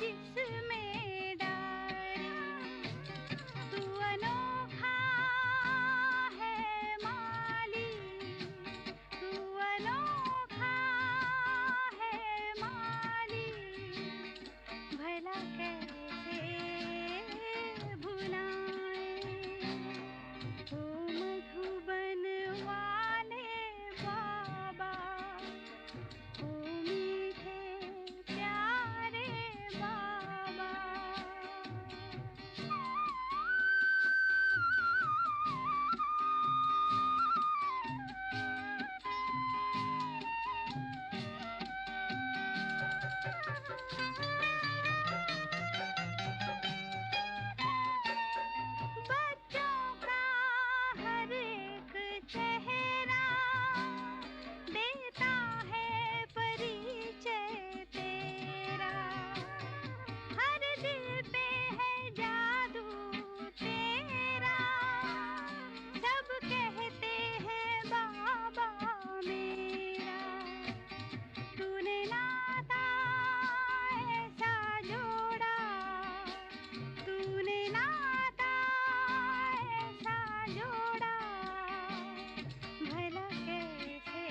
जिसमें डाली तू अनोखा है माली, तू अनोखा है माली, भला कैसे भुलाएं ओ मधुबन वाले बाबा, ओ मीठे प्यारे बाबा। बच्चों का हर एक चेहरा देता है परिचय तेरा, हर दिल पे है जादू तेरा, सब कहते हैं बाबा मेरा, तूने नाता ऐसा जोड़ा, तूने नाता ऐसा जोड़ा, भला कैसे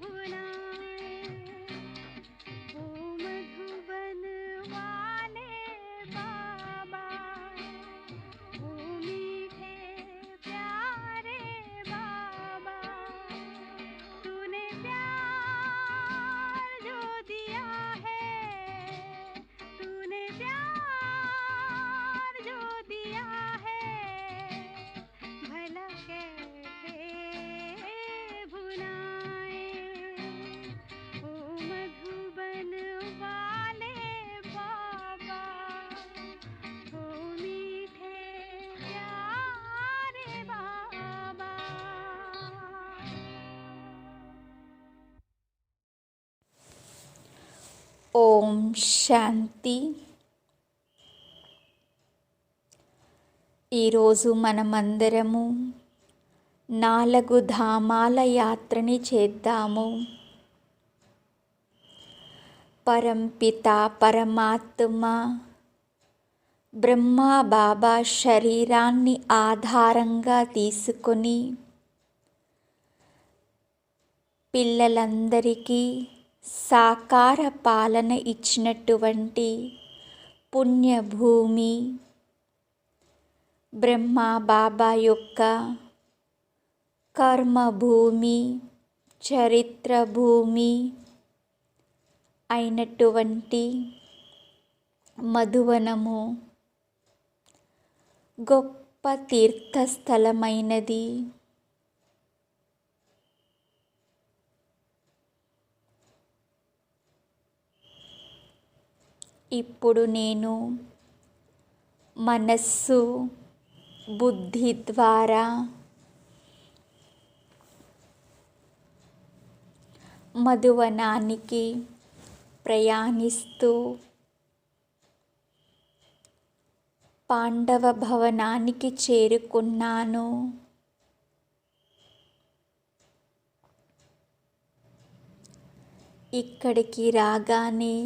भुलाएं ओ मधुबन वाले बाबा, ओ मीठे प्यारे बाबा। तूने प्यार जो दिया है, तूने प्यार जो दिया है, भला कैसे भुलाएं ओ मधुबन वाले बाबा, ओ मीठे प्यारे बाबा। ఓం శాంతి. ఈరోజు మనమందరము 4 ధామాల యాత్రని చేద్దాము. పరంపిత పరమాత్మ బ్రహ్మ బాబా శరీరాన్ని ఆధారంగా తీసుకొని పిల్లలందరికీ సాకార పాలన ఇచ్చినటువంటి పుణ్యభూమి బ్రహ్మ బాబా యొక్క కర్మభూమి, చరిత్ర భూమి అయినటువంటి మధువనము గొప్ప తీర్థస్థలమైనది. ఇప్పుడు నేను మనస్సు బుద్ధి ద్వారా మధువనానికి ప్రయాణిస్తూ పాండవ భవనానికి చేరుకున్నాను. ఇక్కడికి రాగానే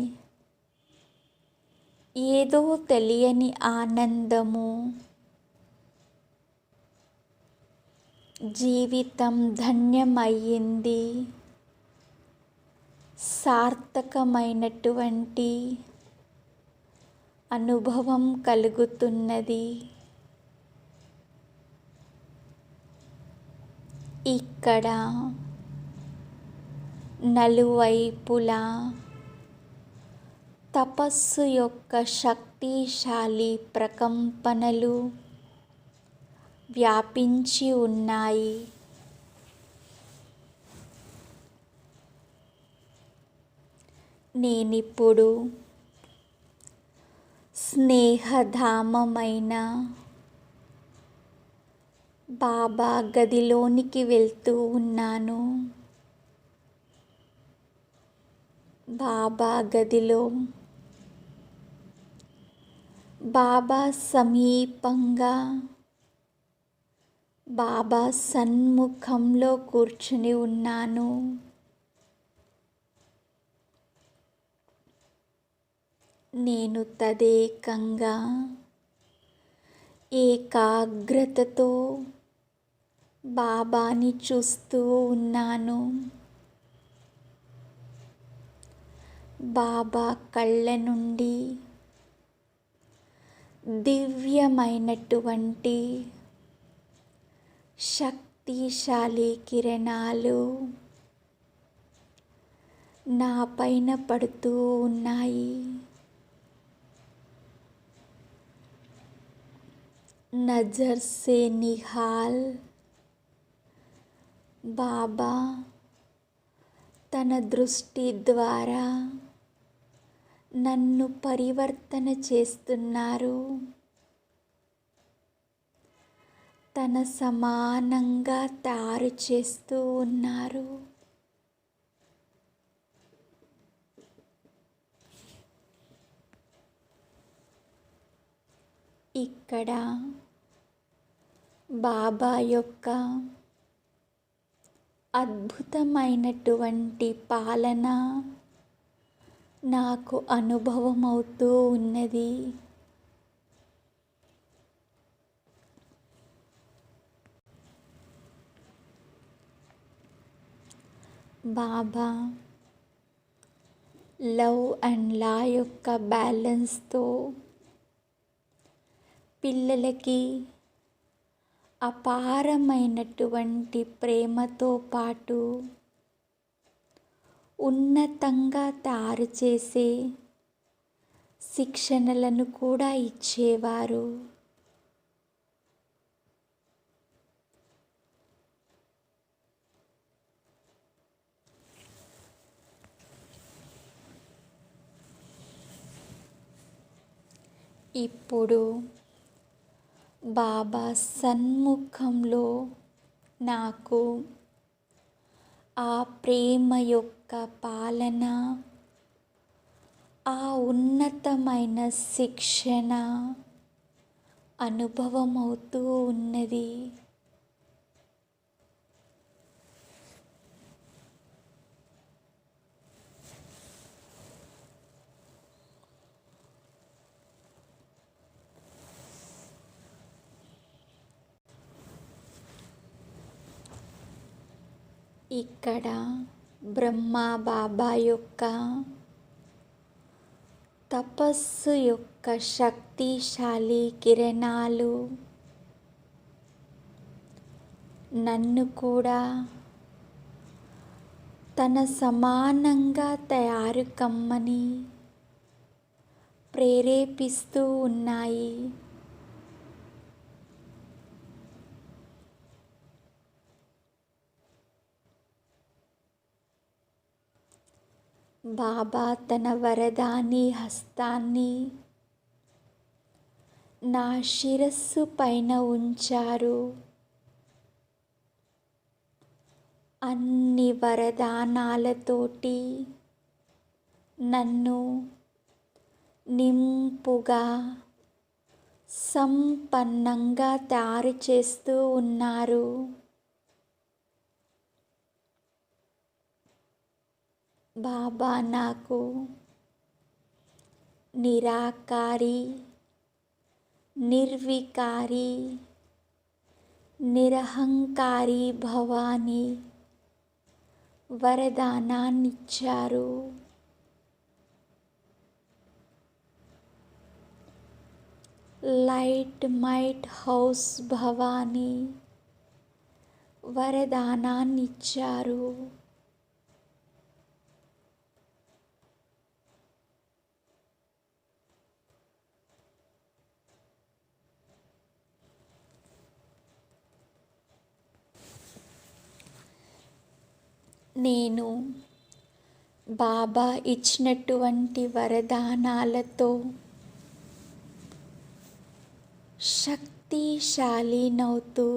ఏదో తెలియని ఆనందము, జీవితం ధన్యమయ్యింది, సార్థకమైనటువంటి అనుభవం కలుగుతున్నది. ఇక్కడ నలువైపులా తపస్సు యొక్క శక్తిశాలి ప్రకంపనలు వ్యాపించి ఉన్నాయి. నేనిప్పుడు స్నేహధామమైన బాబా గదిలోనికి వెళ్తూ ఉన్నాను. బాబా గదిలో బాబా సమీపంగా బాబా సన్ముఖంలో కూర్చుని ఉన్నాను. నేను తదేకంగా ఏకాగ్రతతో బాబాని చూస్తూ ఉన్నాను. బాబా కళ్ళ నుండి దివ్యమైనటువంటి శక్తిశాలి కిరణాలు నా పైన పడుతూ ఉన్నాయి. నజర్ సే నిహాల్ బాబా తన దృష్టి ద్వారా నన్ను పరివర్తన చేస్తున్నారు. తన సమానంగా తయారు చేస్తూ ఉన్నారు. ఇక్కడ బాబా యొక్క అద్భుతమైనటువంటి పాలన నాకు అనుభవమవుతూ ఉన్నది. బాబా లవ్ అండ్ లా యొక్క బ్యాలెన్స్తో పిల్లలకి అపారమైనటువంటి ప్రేమతో పాటు ఉన్నతంగా తయారు చేసే శిక్షణలను కూడా ఇచ్చేవారు. ఇప్పుడు బాబా సన్ముఖంలో నాకు ఆ ప్రేమ యొక్క పాలన, ఆ ఉన్నతమైన శిక్షణ అనుభవమవుతూ ఉన్నది. ఇక్కడ బ్రహ్మా బాబా యొక్క తపస్సు యొక్క శక్తిశాలి కిరణాలు నన్ను కూడా తన సమానంగా తయారు కమ్మని ప్రేరేపిస్తూ ఉన్నాయి. బాబా తన వరదాని హస్తాన్ని నా శిరస్సు పైన ఉంచారు. అన్ని వరదానాలతోటి నన్ను నింపుగా సంపన్నంగా తయారు చేస్తూ ఉన్నారు. బాబా నాకు నిరాకారి, నిర్వికారి, నిరహంకారి భవాని వరదానాన్నిచ్చారు. లైట్ మైట్ హౌస్ భవాని వరదానాన్నిచ్చారు. నేను బాబా ఇచ్చినటువంటి వరదానాలతో శక్తిశాలినవుతూ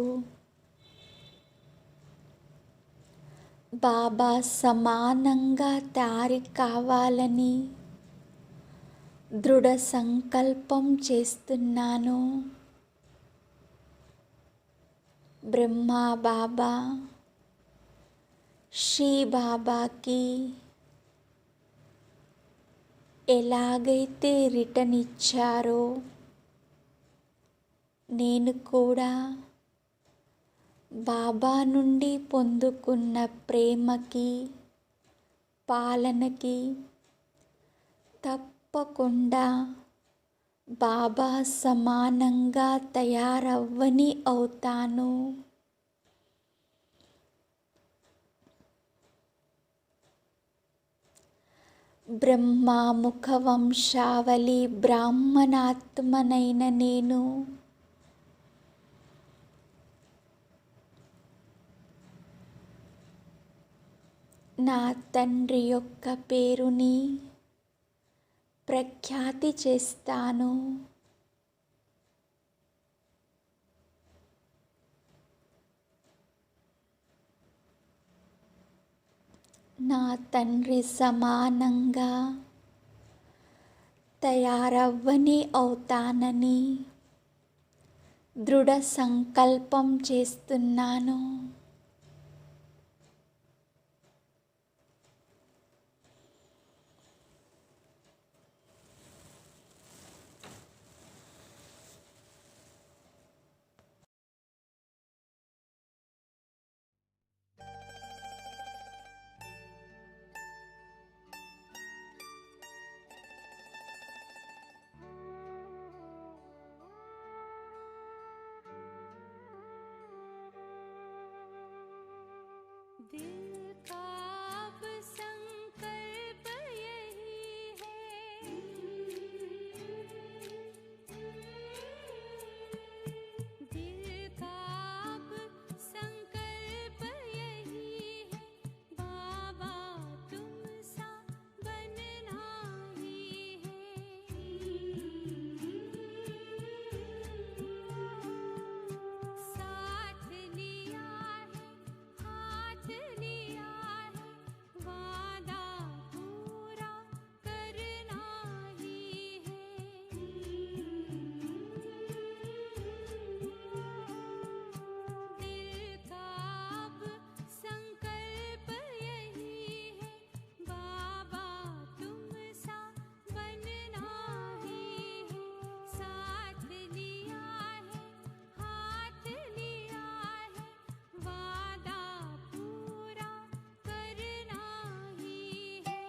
బాబా సమానంగా తయారు కావాలని దృఢ సంకల్పం చేస్తున్నాను. బ్రహ్మా బాబా శ్రీ బాబాకి ఎలాగైతే రిటర్న్ ఇచ్చారో నేను కూడా బాబా నుండి పొందుకున్న ప్రేమకి, పాలనకి తప్పకుండా బాబా సమానంగా తయారవ్వని అవుతాను. బ్రహ్మ ముఖవంశావళి బ్రాహ్మణాత్మనైన నేను నా తండ్రి యొక్క పేరుని ప్రఖ్యాతి చేస్తాను. నా తండ్రి సమానంగా తయారవ్వని అవుతానని దృఢ సంకల్పం చేస్తున్నాను. दिल का अब संकल्प यही है, दिल का अब संकल्प यही है, बाबा तुम सा बनना ही है। साथ लिया है, हाथ लिया है, वादा पूरा करना ही है। दिल का अब संकल्प यही है, बाबा तुम सा बनना ही है। साथ लिया है, हाथ लिया है, वादा पूरा करना ही है।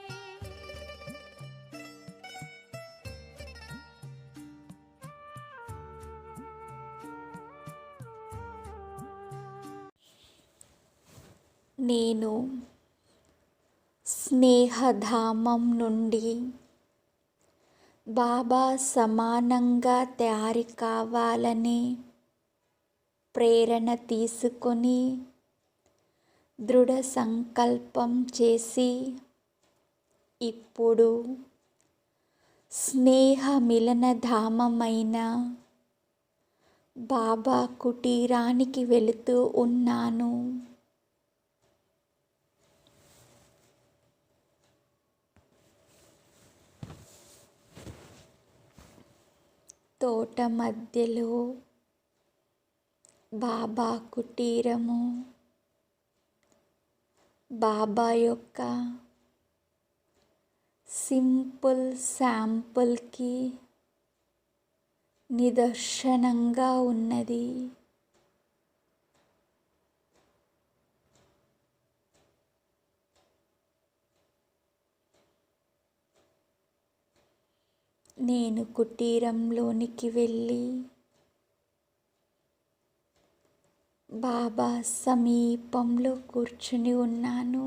నేను స్నేహధామం నుండి బాబా సమానంగా తయారు కావాలనే ప్రేరణ తీసుకొని దృఢ సంకల్పం చేసి ఇప్పుడు స్నేహ మిలనధామమైన బాబా కుటీరానికి వెళుతూ ఉన్నాను. తోట మధ్యలో బాబా కుటీరము బాబా యొక్క సింపుల్ శాంపుల్కి నిదర్శనంగా ఉన్నది. నేను కుటీరంలోనికి వెళ్ళి బాబా సమీపంలో కూర్చుని ఉన్నాను.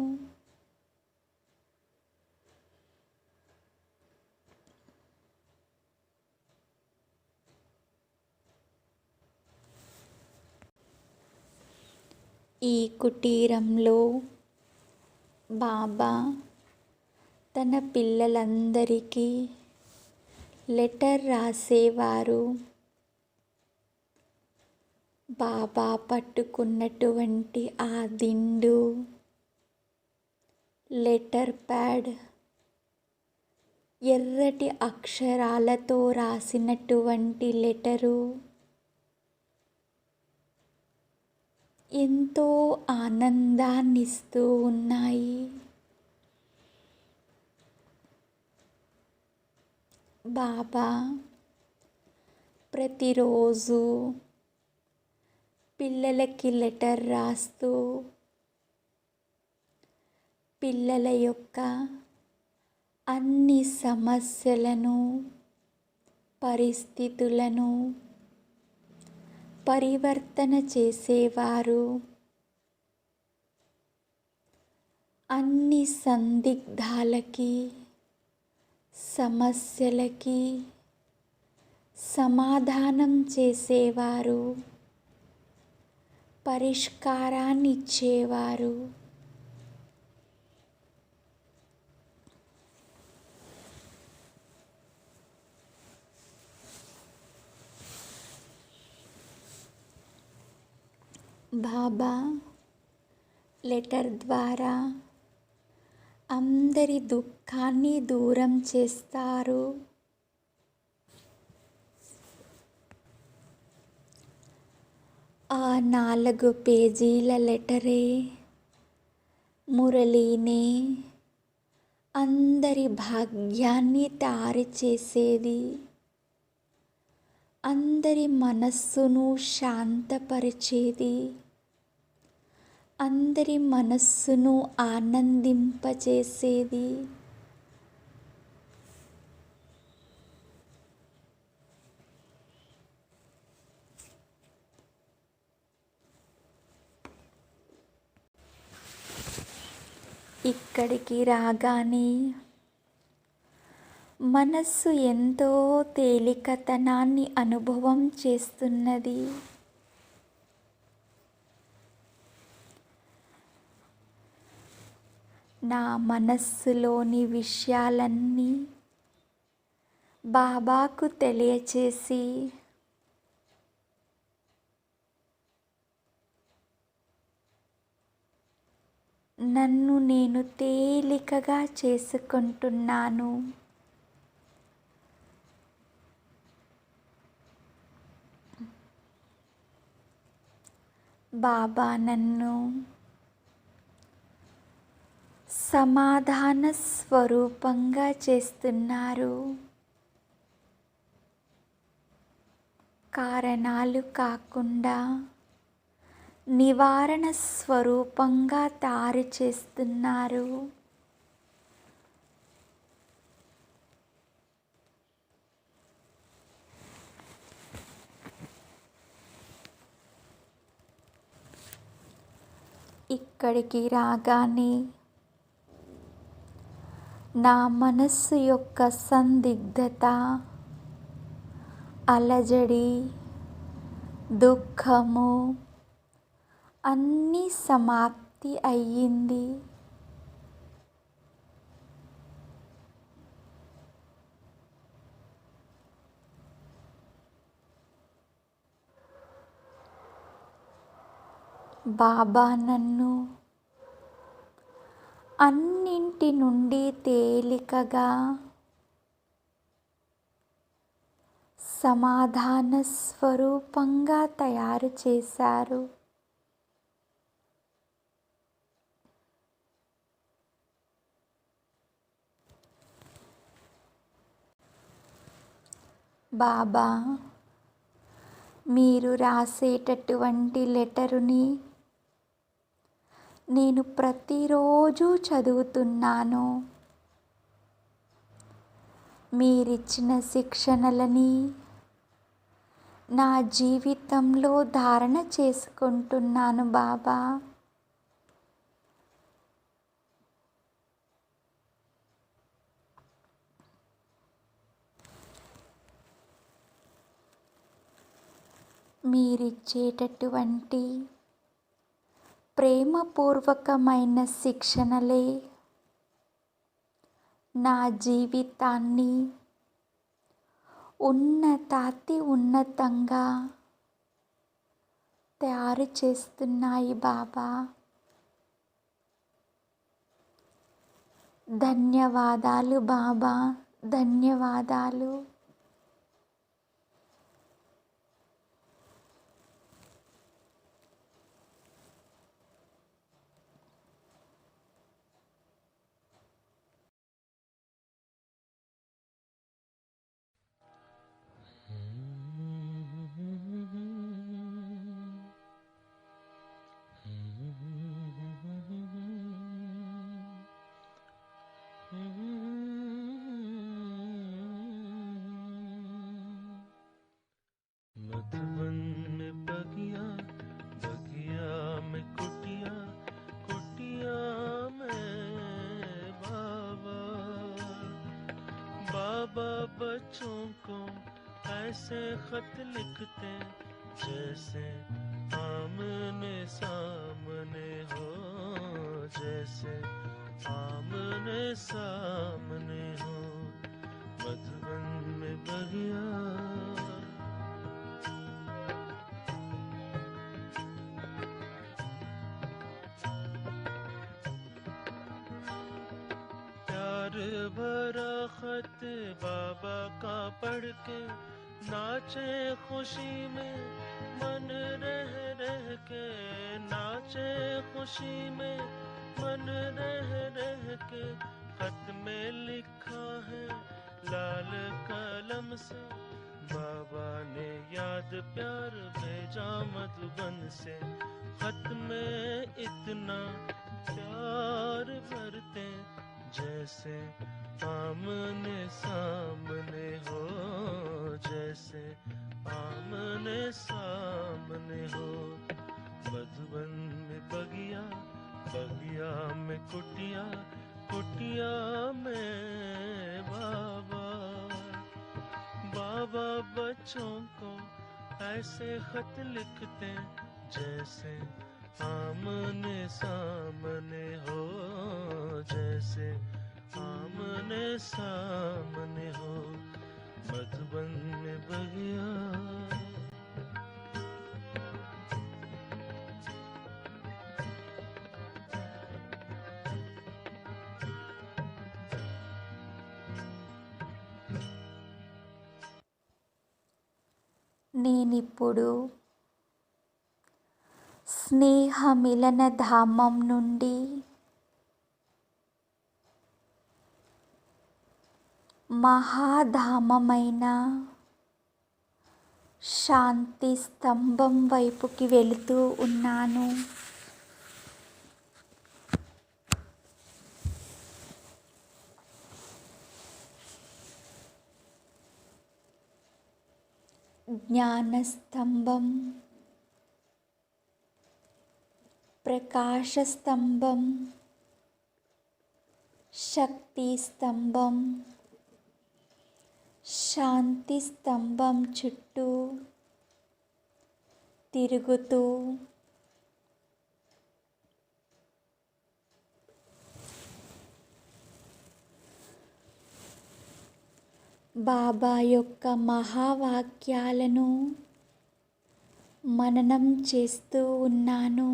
ఈ కుటీరంలో బాబా తన పిల్లలందరికీ లెటర్ రాసేవారు. బాబా పట్టుకున్నటువంటి ఆ దిండు, లెటర్ ప్యాడ్, ఎర్రటి అక్షరాలతో రాసినటువంటి లెటరు ఎంతో ఆనందాన్నిస్తూ ఉన్నాయి. బాబా ప్రతిరోజు పిల్లలకి లెటర్ రాస్తూ పిల్లల యొక్క అన్ని సమస్యలను పరిస్థితులను పరివర్తన చేసేవారు. అన్ని సందిగ్ధాలకి సమస్యలకి సమాధానం చేసేవారు, పరిష్కారాన్ని ఇచ్చేవారు. బాబా లెటర్ ద్వారా అందరి దుఃఖాన్ని దూరం చేస్తారు. ఆ 4 పేజీల లెటరే మురళీనే అందరి భాగ్యాన్ని తయారు చేసేది, అందరి మనస్సును శాంతపరిచేది, అందరి మనస్సును ఆనందింపచేసేది. ఇక్కడికి రాగానే మనస్సు ఎంతో తేలికతనాన్ని అనుభవం చేస్తున్నది. నా మనస్సులోని విషయాలన్నీ బాబాకు తెలియచేసి నన్ను నేను తేలికగా చేసుకుంటున్నాను. బాబా నన్ను సమాధాన స్వరూపంగా చేస్తున్నారు. కారణాలు కాకుండా నివారణ స్వరూపంగా తయారు చేస్తున్నారు. ఇక్కడికి రాగానే నా మనస్సు యొక్క సందిగ్ధత, అలజడి, దుఃఖము అన్నీ సమాప్తి అయ్యింది. బాబా నన్ను అన్నింటి నుండి తేలికగా సమాధాన స్వరూపంగా తయారు చేశారు. బాబా మీరు రాసేటటువంటి లెటరుని నేను ప్రతిరోజు చదువుతున్నాను. మీరిచ్చిన శిక్షణలని నా జీవితంలో ధారణ చేసుకుంటున్నాను బాబా. మీరిచ్చేటటువంటి ప్రేమపూర్వకమైన శిక్షణలే నా జీవితాన్ని ఉన్నతాతి ఉన్నతంగా తయారు చేస్తున్నాయి బాబా. ధన్యవాదాలు బాబా, ధన్యవాదాలు. बच्चों को ऐसे खत लिखते जैसे आमने सामने हो, जैसे आमने सामने हो। मधुबन में बगिया प्यार भरा खत बाबा का पढ़ के नाचे खुशी में मन रह रह के, नाचे खुशी में मन रह रह के। खत में लिखा है लाल कलम से, बाबा ने याद प्यार भेजा मधुबन से। खत में इतना प्यार भरते जैसे आमने सामने हो, जैसे आमने सामने हो। मधुबन में बगिया, बगिया में कुटिया, कुटिया में बाबा। बाबा बच्चों को ऐसे खत लिखते जैसे आमने सामने हो, जैसे आमने सामने हो। मधुबन में बगिया నేనిప్పుడు స్నేహ మిలన ధామం నుండి మహాధామమైన శాంతి స్తంభం వైపుకి వెళుతూ ఉన్నాను. జ్ఞానస్తంభం, ప్రకాశస్తంభం, శక్తి స్తంభం, శాంతి స్తంభం చుట్టూ తిరుగుతూ బాబా యొక్క మహావాక్యాలను మననం చేస్తూ ఉన్నాను.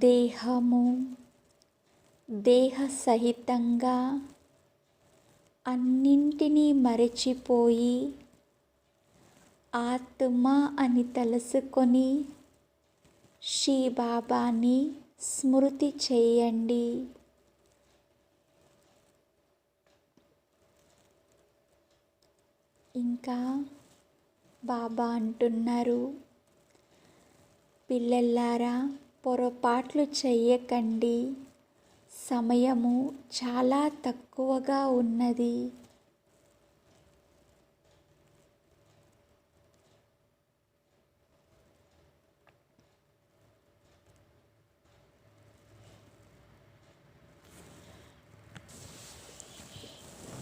దేహము, దేహ సహితంగా అన్నింటినీ మరచిపోయి ఆత్మ అని తలుసుకొని శ్రీ బాబాని స్మృతి చేయండి. ఇంకా బాబా అంటున్నారు, పిల్లలారా పొరపాట్లు చెయ్యకండి, సమయము చాలా తక్కువగా ఉన్నది.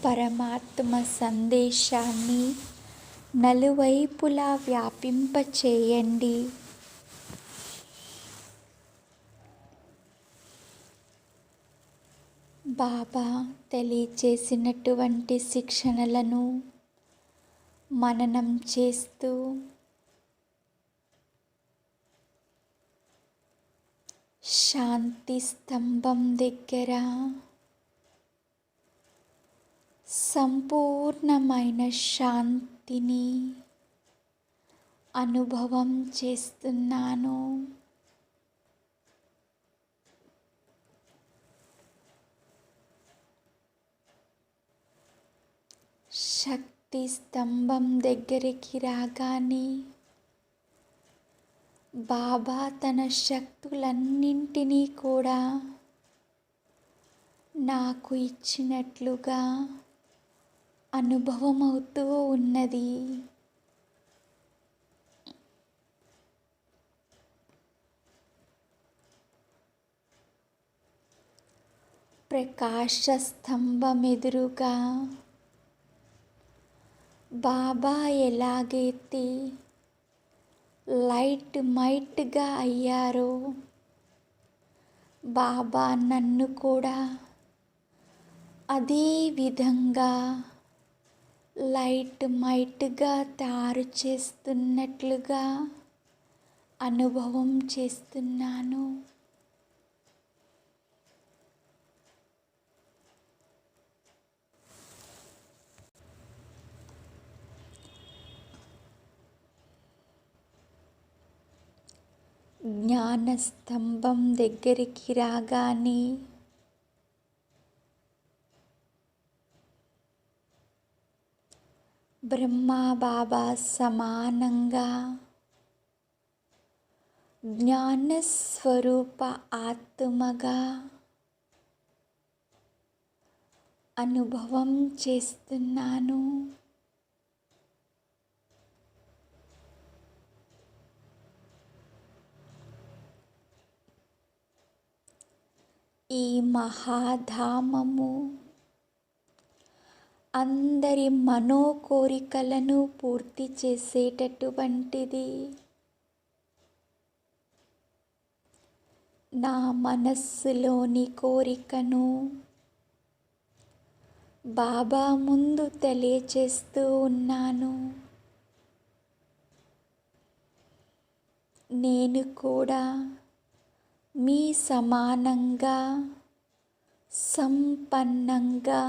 పరమాత్మ సందేశాన్ని నలువైపులా వ్యాపింపచేయండి. బాబా తెలియచేసినటువంటి శిక్షణలను మననం చేస్తూ శాంతి స్తంభం దగ్గర సంపూర్ణమైన శాంతిని అనుభవం చేస్తున్నాను. శక్తి స్తంభం దగ్గరికి రాగానే బాబా తన శక్తులన్నింటినీ కూడా నాకు ఇచ్చినట్లుగా అనుభవం అవుతూ ఉన్నది. ప్రకాశ స్తంభం ఎదురుగా బాబా ఎలాగైతే లైట్ మైట్గా అయ్యారో, బాబా నన్ను కూడా అదే విధంగా లైట్ మైట్గా తయారు చేస్తున్నట్లుగా అనుభవం చేస్తున్నాను. జ్ఞానస్తంభం దగ్గరికి రాగానే బ్రహ్మా బాబా సమానంగా జ్ఞానస్వరూప ఆత్మగా అనుభవం చేస్తున్నాను. ఈ మహాధామము అందరి మనోకోరికలను పూర్తి చేసేటటువంటిది. నా మనస్సులోని కోరికను బాబా ముందు తెలియచేస్తూ ఉన్నాను. నేను కూడా మీ సమానంగా సంపన్నంగా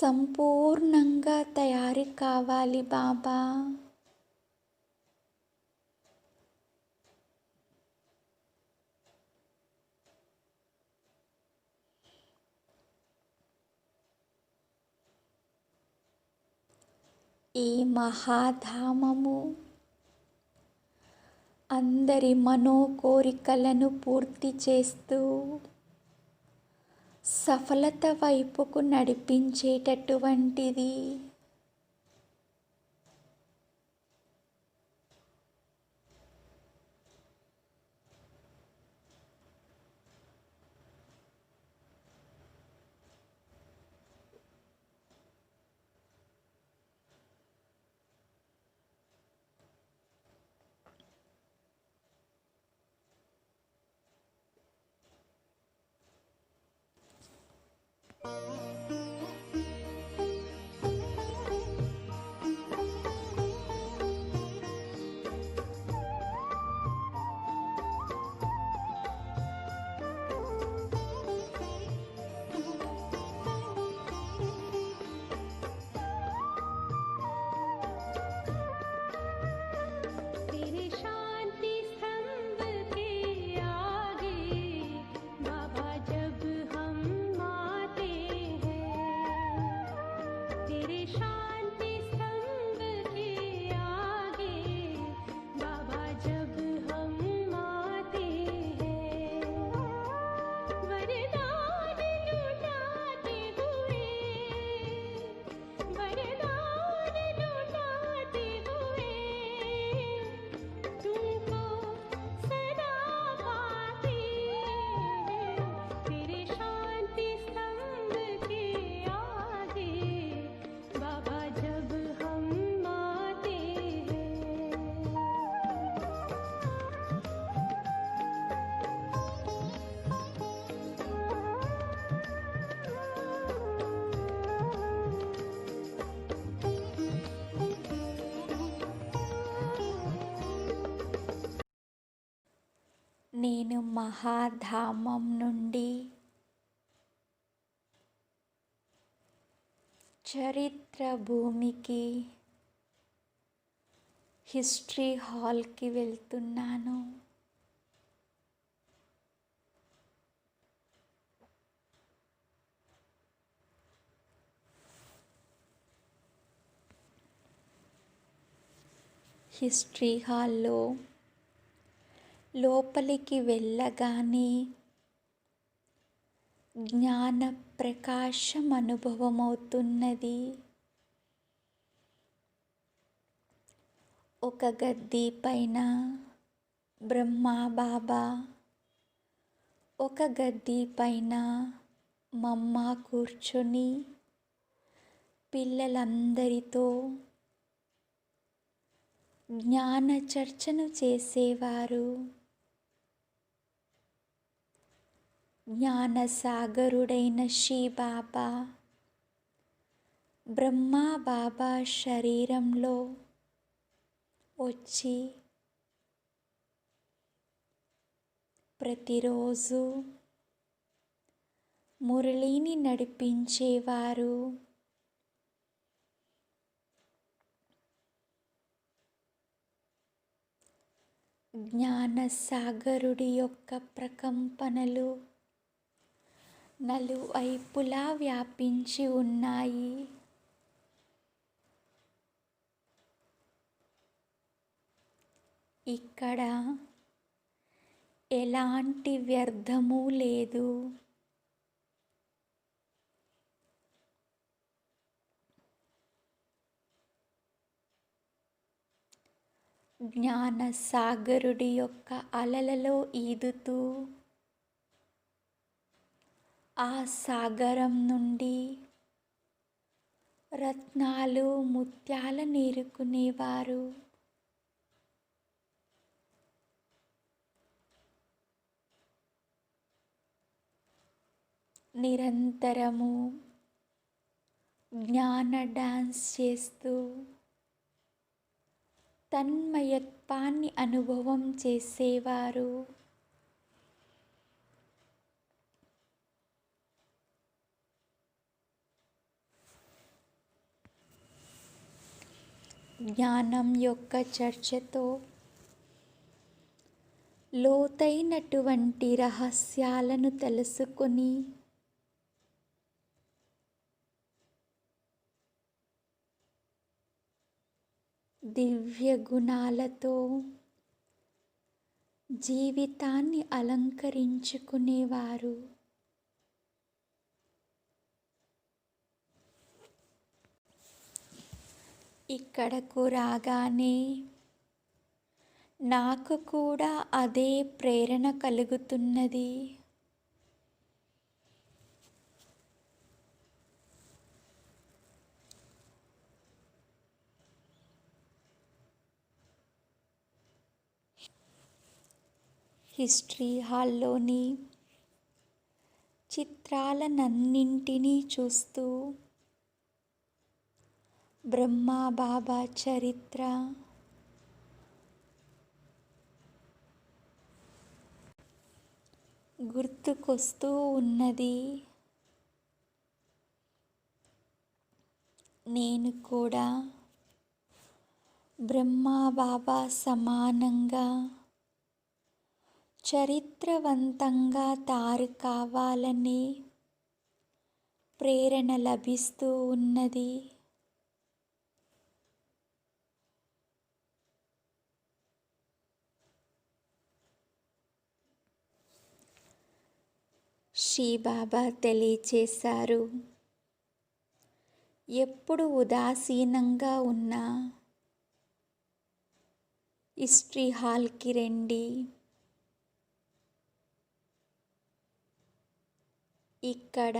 సంపూర్ణంగా తయారు కావాలి బాబా. ఈ మహాధామము అందరి మనోకోరికలను పూర్తి చేస్తూ సఫలత వైపుకు నడిపించేటటువంటిది. तेरे शांति स्तंभ के आगे बाबा जब हम आते हैं, तेरे शांति स्तंभ के आगे बाबा जब हम आते हैं, वरदान लुटाते हुए तुमको सदा पाते हैं, तेरे शांति स्तंभ के आगे बाबा जब हम आते हैं। నేను మహాధామం నుండి చరిత్ర భూమికి హిస్టరీ హాల్కి వెళ్తున్నాను. హిస్టరీ హాల్లో లోపలికి వెళ్ళగానే జ్ఞాన ప్రకాశం అనుభవమవుతున్నది. ఒక గద్దె పైన బ్రహ్మా బాబా, ఒక గద్దె పైన మమ్మ కూర్చొని పిల్లలందరితో జ్ఞాన చర్చను చేసేవారు. జ్ఞానసాగరుడైన శ్రీ బాబా బ్రహ్మా బాబా శరీరంలో వచ్చి ప్రతిరోజు మురళిని నడిపించేవారు. జ్ఞానసాగరుడి యొక్క ప్రకంపనలు నలువైపులా వ్యాపించి ఉన్నాయి. ఇక్కడ ఎలాంటి వ్యర్థము లేదు. జ్ఞానసాగరుడి యొక్క అలలలో ఈదుతూ ఆ సాగరం నుండి రత్నాలు ముత్యాలను ఏరుకునేవారు. నిరంతరము జ్ఞాన డాన్స్ చేస్తూ తన్మయత్వాన్ని అనుభవం చేసేవారు. జ్ఞానం యొక్క చర్చతో లోతైనటువంటి రహస్యాలను తెలుసుకొని దివ్య గుణాలతో జీవితాన్ని అలంకరించుకునేవారు. ఇక్కడకు రాగానే నాకు కూడా అదే ప్రేరణ కలుగుతున్నది. హిస్టరీ హాల్లోని చిత్రాలనన్నింటినీ చూస్తూ బ్రహ్మా బాబా చరిత్ర, గుర్తుకొస్తూ ఉన్నది. నేను కూడా బ్రహ్మా బాబా సమానంగా చరిత్రవంతంగా తయారు కావాలని ప్రేరణ లభిస్తూ ఉన్నది. శ్రీ బాబా తెలియచేశారు, ఎప్పుడు ఉదాసీనంగా ఉన్నా హిస్టరీ హాల్కి రండి. ఇక్కడ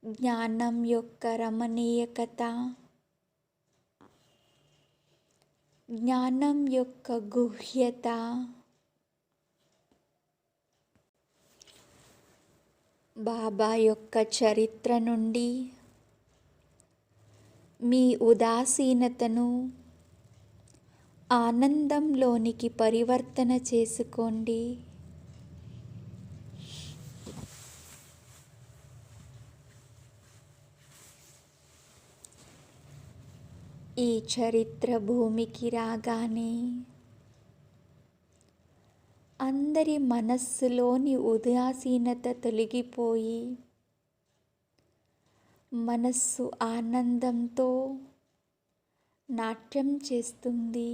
జ్ఞానం యొక్క రమణీయకత, జ్ఞానం యొక్క గుహ్యత, బాబా యొక్క చరిత్ర నుండి మీ ఉదాసీనతను ఆనందంలోనికి పరివర్తన చేసుకోండి. ఈ చరిత్ర భూమికి రాగానే అందరి మనస్సులోని ఉదాసీనత తొలగిపోయి మనస్సు ఆనందంతో నాట్యం చేస్తుంది.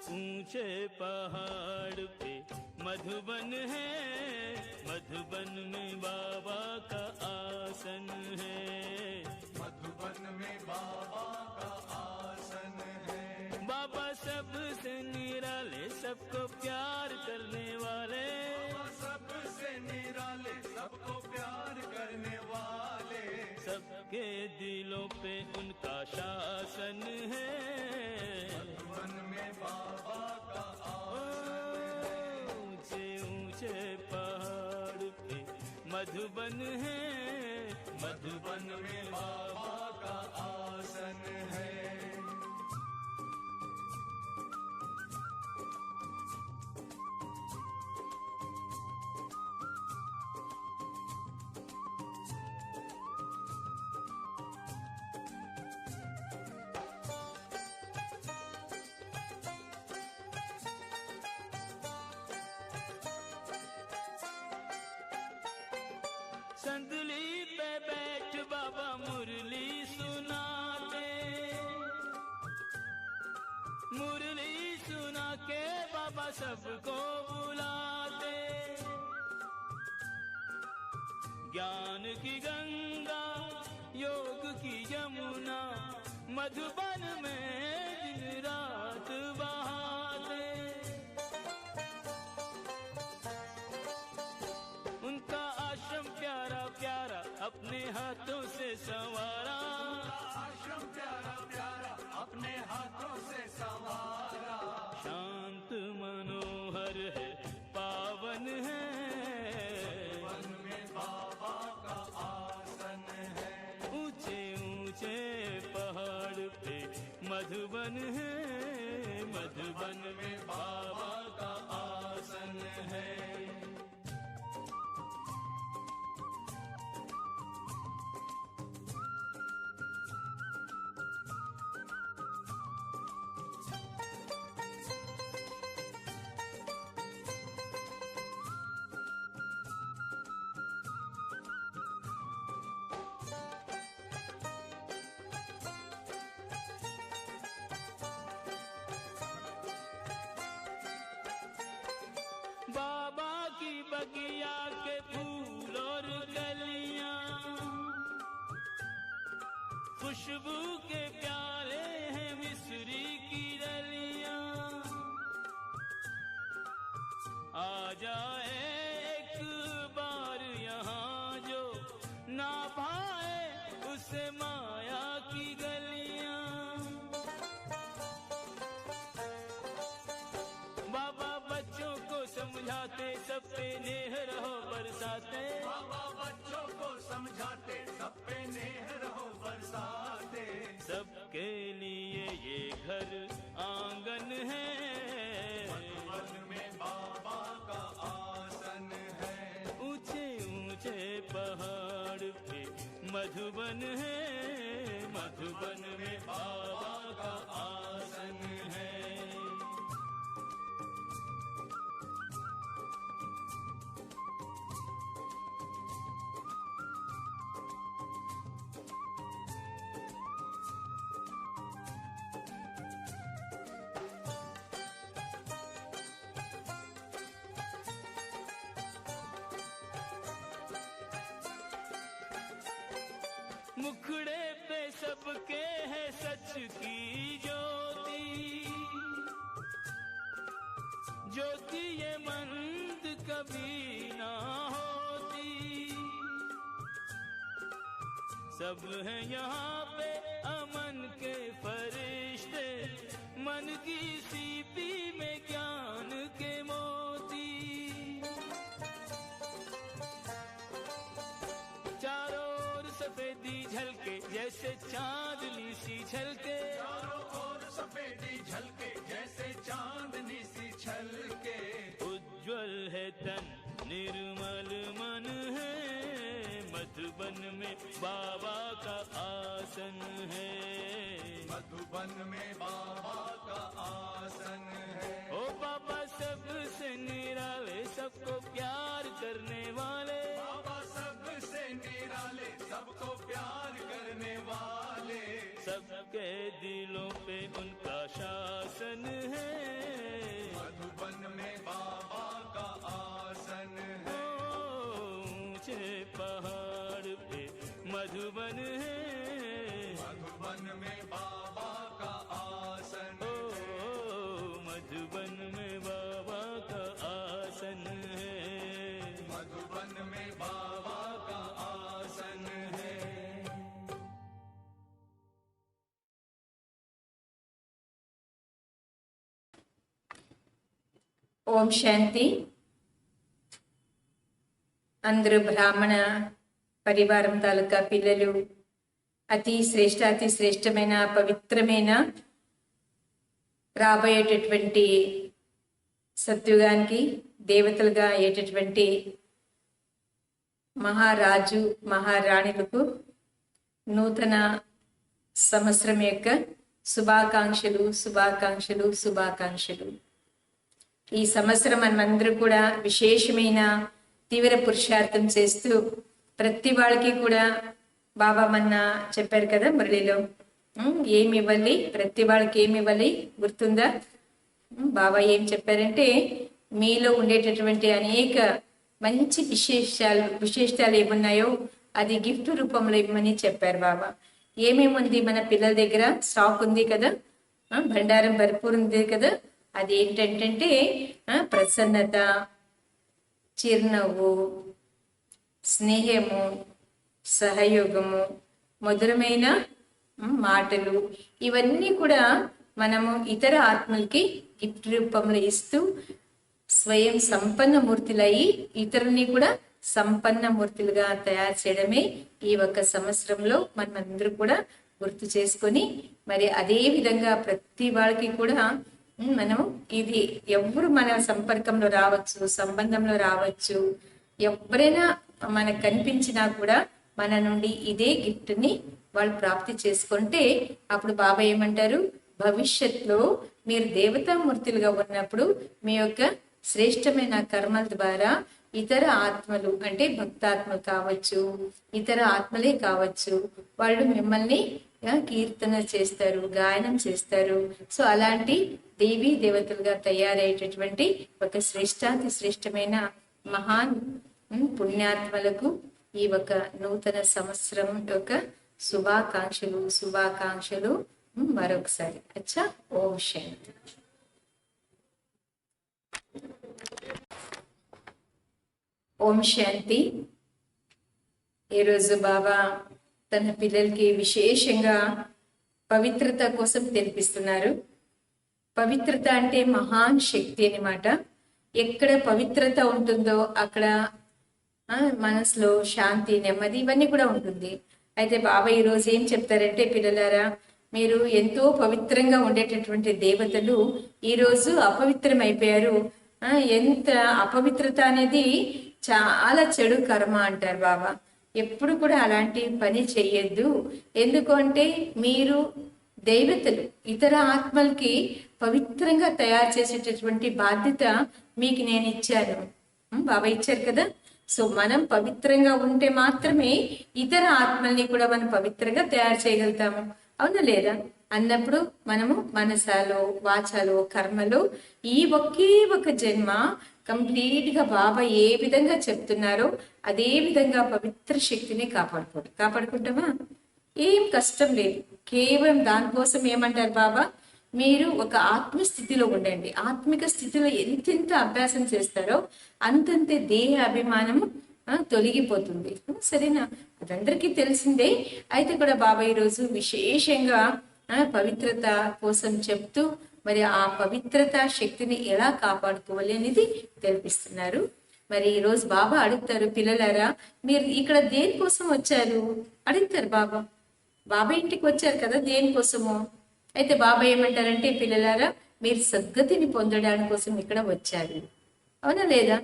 ऊंचे पहाड़ पे मधुबन है, मधुबन में बाबा का आसन है, मधुबन में बाबा का आसन है। बाबा सबसे निराले सबको प्यार करने वाले, बाबा सबसे निराले सबको प्यार करने वाले, सबके दिलों पे उनका शासन है, मधुबन में बाबा का ऊंचे ऊंचे पहाड़ पे मधुबन है, मधुबन में बाबा का आसन है। संदली पे बैठ बाबा मुरली सुनाते, मुरली सुना के बाबा सबको बुलाते, ज्ञान की गंगा योग की यमुना मधुबन में दिन रात बहाते, उनका आश्रम प्यारा प्यारा अपने हाथों से संवारा, आश्रम प्यारा प्यारा अपने हाथों से संवारा, शांत मनोहर है पावन है, मधुबन में बाबा का आसन है। ऊंचे ऊंचे पहाड़ पे मधुबन है, मधुबन में बाबा का आसन है। बाबा की बगिया के फूल और कलियां, खुशबू के प्याले हैं मिस्री की डलियां, आ जाए एक बार यहाँ जो ना भाए उसे माया की गलियां, बाबा बच्चों को समझाते सब पे नेह रहो बरसाते, बाबा बच्चों को समझाते सब पे नेह रहो बरसाते, सबके लिए ये घर आंगन है, मधुबन में बाबा का आसन है। ऊंचे ऊंचे पहाड़ पे मधुबन है, मधुबन में बाबा का आसन है। मुखड़े पे सबके है सच की ज्योति, ज्योति ये मंद कभी ना होती, सब है यहाँ पे अमन के फरिश्ते, मन की सीपी में ज्ञान के मोती, चारों ओर सफेदी झलके जैसे चांदनी सी झलके, चारों ओर सफेदी झलके जैसे चांदनी सी झलके, उज्ज्वल है तन निर्मल मन है, मधुबन में बाबा का आसन है, मधुबन में बाबा का आसन है। ओ बाबा सबसे निराले सबको प्यार करने वाले, बाबा सबसे निराले सबको प्यार करने वाले, सबके दिलों पे उनका शासन है, मधुबन है, मधुबन में बाबा का आसन ओ मधुबन में बाबा का आसन है, मधुबन में बाबा का आसन है। ఓం శాంతి. అందరూ బ్రాహ్మణ పరివారం తాలూకా పిల్లలు అతి శ్రేష్టమైన పవిత్రమైన రాబోయేటటువంటి సత్యుగానికి దేవతలుగా అయ్యేటటువంటి మహారాజు మహారాణులకు నూతన సంవత్సరం యొక్క శుభాకాంక్షలు. ఈ సంవత్సరం మనమందరూ కూడా విశేషమైన తీవ్ర పురుషార్థం చేస్తూ ప్రతి వాళ్ళకి కూడా బాబా మొన్న చెప్పారు కదా మురళిలో, ఏమి ఇవ్వాలి, ప్రతి వాళ్ళకి ఏమి ఇవ్వాలి గుర్తుందా? బాబా ఏం చెప్పారంటే మీలో ఉండేటటువంటి అనేక మంచి విశేషాలు ఏమున్నాయో అది గిఫ్ట్ రూపంలో ఇవ్వమని చెప్పారు బాబా. ఏమేమి ఉంది మన పిల్లల దగ్గర? స్టాక్ ఉంది కదా, భండారం భర్పూర్ ఉంది కదా. అది ఏంటంటే ప్రసన్నత, చిరునవ్వు, స్నేహము, సహయోగము, మధురమైన మాటలు, ఇవన్నీ కూడా మనము ఇతర ఆత్మలకి గిఫ్ట్ రూపంలో ఇస్తూ స్వయం సంపన్న మూర్తులయ్యి ఇతరుల్ని కూడా సంపన్న మూర్తులుగా తయారు చేయడమే ఈ ఒక్క సంవత్సరంలో మనమందరూ కూడా గుర్తు చేసుకొని, మరి అదే విధంగా ప్రతి వాళ్ళకి కూడా మనము ఇది ఎవరు మన సంపర్కంలో రావచ్చు, సంబంధంలో రావచ్చు, ఎవరైనా మనకు కనిపించినా కూడా మన నుండి ఇదే గిఫ్ట్ ని వాళ్ళు ప్రాప్తి చేసుకుంటే అప్పుడు బాబా ఏమంటారు, భవిష్యత్తులో మీరు దేవతామూర్తులుగా ఉన్నప్పుడు మీ యొక్క శ్రేష్టమైన కర్మల ద్వారా ఇతర ఆత్మలు అంటే భక్తాత్మలు కావచ్చు, ఇతర ఆత్మలే కావచ్చు, వాళ్ళు మిమ్మల్ని కీర్తన చేస్తారు, గాయనం చేస్తారు. సో అలాంటి దేవీ దేవతలుగా తయారయ్యేటటువంటి ఒక శ్రేష్టమైన మహాన్ పుణ్యాత్మలకు ఈ ఒక నూతన సంవత్సరం యొక్క శుభాకాంక్షలు మరొకసారి. అచ్చా, ఓం శాంతి. ఓం శాంతి. ఈరోజు బాబా తన పిల్లలకి విశేషంగా పవిత్రత కోసం తెలిపిస్తున్నారు. పవిత్రత అంటే మహాన్ శక్తి అన్నమాట. ఎక్కడ పవిత్రత ఉంటుందో అక్కడ మనసులో శాంతి, నెమ్మది ఇవన్నీ కూడా ఉంటుంది. అయితే బాబా ఈరోజు ఏం చెప్తారంటే, పిల్లలారా మీరు ఎంతో పవిత్రంగా ఉండేటటువంటి దేవతలు ఈరోజు అపవిత్రం అయిపోయారు. ఎంత అపవిత్రత అనేది చాలా చెడు కర్మ అంటారు బాబా. ఎప్పుడు కూడా అలాంటి పని చెయ్యొద్దు. ఎందుకంటే మీరు దేవతలు, ఇతర ఆత్మలకి పవిత్రంగా తయారు చేసేటటువంటి బాధ్యత మీకు నేను ఇచ్చాను. బాబా ఇచ్చారు కదా. సో మనం పవిత్రంగా ఉంటే మాత్రమే ఇతర ఆత్మల్ని కూడా మనం పవిత్రంగా తయారు చేయగలుగుతాము. అవునా లేదా? అన్నప్పుడు మనము మనసాలో, వాచాలో, కర్మలో ఈ ఒకే ఒక జన్మ కంప్లీట్ గా బాబా ఏ విధంగా చెప్తున్నారో అదే విధంగా పవిత్ర శక్తిని కాపాడుకుంటామా? ఏం కష్టం లేదు. కేవలం దానికోసం ఏమంటారు బాబా, మీరు ఒక ఆత్మస్థితిలో ఉండండి. ఆత్మిక స్థితిలో ఎంతెంత అభ్యాసం చేస్తారో అంతంతే దేహ అభిమానం తొలగిపోతుంది. సరేనా? అదందరికీ తెలిసిందే. అయితే కూడా బాబా ఈరోజు విశేషంగా పవిత్రత కోసం చెప్తూ మరి ఆ పవిత్రత శక్తిని ఎలా కాపాడుకోవాలి అనేది తెలిపిస్తున్నారు. మరి ఈ రోజు బాబా అడుగుతారు, పిల్లలారా మీరు ఇక్కడ దేనికోసం వచ్చారు అడుగుతారు బాబా. బాబా ఇంటికి వచ్చారు కదా, దేనికోసము? అయితే బాబా ఏమంటారంటే, పిల్లలారా మీరు సద్గతిని పొందడానికి కోసం ఇక్కడ వచ్చారు. అవునా లేదా?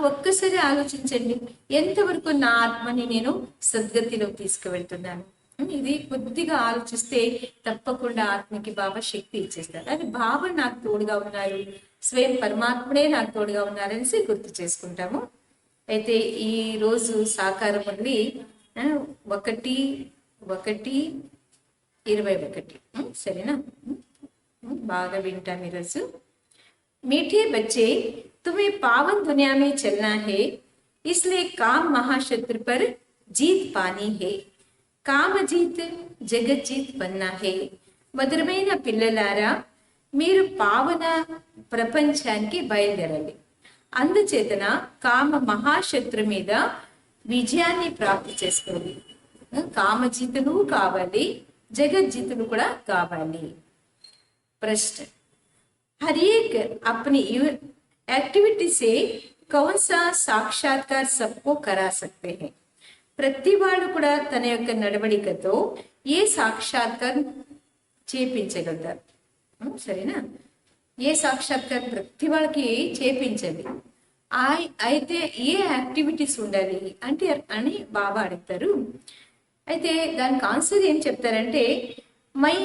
ఒక్కసారి ఆలోచించండి, ఎంతవరకు నా ఆత్మని నేను సద్గతిలో తీసుకువెళ్తున్నాను. ఇది కొద్దిగా ఆలోచిస్తే తప్పకుండా ఆత్మకి బాబా శక్తి ఇచ్చేస్తారు. అది బాబా నాకు తోడుగా ఉన్నారు, స్వయం పరమాత్మనే నాకు తోడుగా ఉన్నారనేసి గుర్తు చేసుకుంటాము. అయితే ఈ రోజు సాకార మురళి 1:21 సరేనా? బాగా వింటాం ఈరోజు. मीठे बच्चे, तुम्हें पावन दुनिया में चलना है, इसलिए काम महाशत्रु पर जीत पानी है, కామజీత్ జగజ్జీత్ పన్నా హే. మధురమైన పిల్లలారా, మీరు పావన ప్రపంచానికి బయలుదేరాలి. అందుచేతన కామ మహాశత్రు మీద విజయాన్ని ప్రాప్తి చేసుకోవాలి. కామజీతులు కావాలి, జగజ్జీతులు కూడా కావాలి. प्रश्न, हर एक अपनी एक्टिविटी से कौन सा साक्षात्कार सबको करा सकते हैं? ప్రతి వాడు కూడా తన యొక్క నడవడికతో ఏ సాక్షాత్కారం చేపించగలుగుతారు? సరేనా? ఏ సాక్షాత్కారం ప్రతి వాళ్ళకి చేపించాలి. అయితే ఏ యాక్టివిటీస్ ఉండాలి అంటే అని బాబా అడుగుతారు. అయితే దానికి ఆన్సర్ ఏం చెప్తారంటే, మై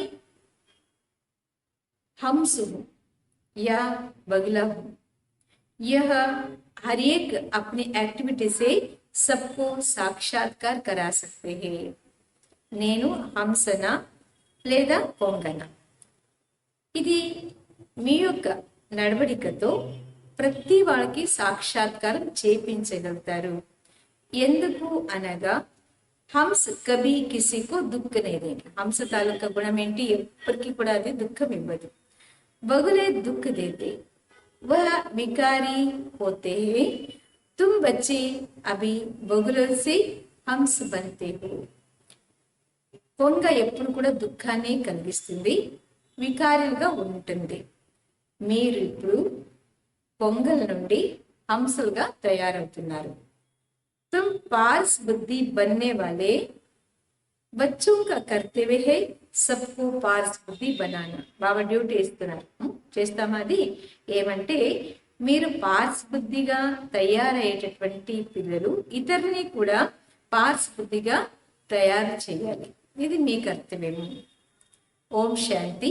हम्स हूं या बगला हूं, यह हर एक अपनी एक्टिविटी से सबको साक्षात्कार करा सकते हैं. నేను హంసన లేదా పొంగన. ఇది మీ యొక్క నడవడికతో ప్రతి వాళ్ళకి సాక్షాత్కారం చేపించగలుగుతారు. ఎందుకు అనగా, హంస కభీ కిసికో దుఃఖ నేదేంటి. హంస తాలూకా గుణం ఏంటి? ఎప్పటికీ కూడా అది దుఃఖం ఇవ్వదు. बगुले दुख देते, वह विकारी होते हैं. तुम बच्चे अभी बगुलों से हंस बनते हो. పొంగ ఎప్పుడు కూడా దుఃఖాన్ని కలిగిస్తుంది, వికారులుగా ఉంటుంది. మీరు ఇప్పుడు పొంగల నుండి హంసలుగా తయారవుతున్నారు. तुम पार्स बुद्धि बनने वाले बच्चों का कर्तव्य है सबको పార్స్ బుద్ధి బనానా. బాబా డ్యూటీ ఇస్తున్నారు, చేస్తామా? అది ఏమంటే, మీరు పార్స్ బుద్ధిగా తయారయ్యేటటువంటి పిల్లలు ఇతరుని కూడా పార్స్ బుద్ధిగా తయారు చేయాలి. ఇది మీ కర్తవ్యం. ఓం శాంతి.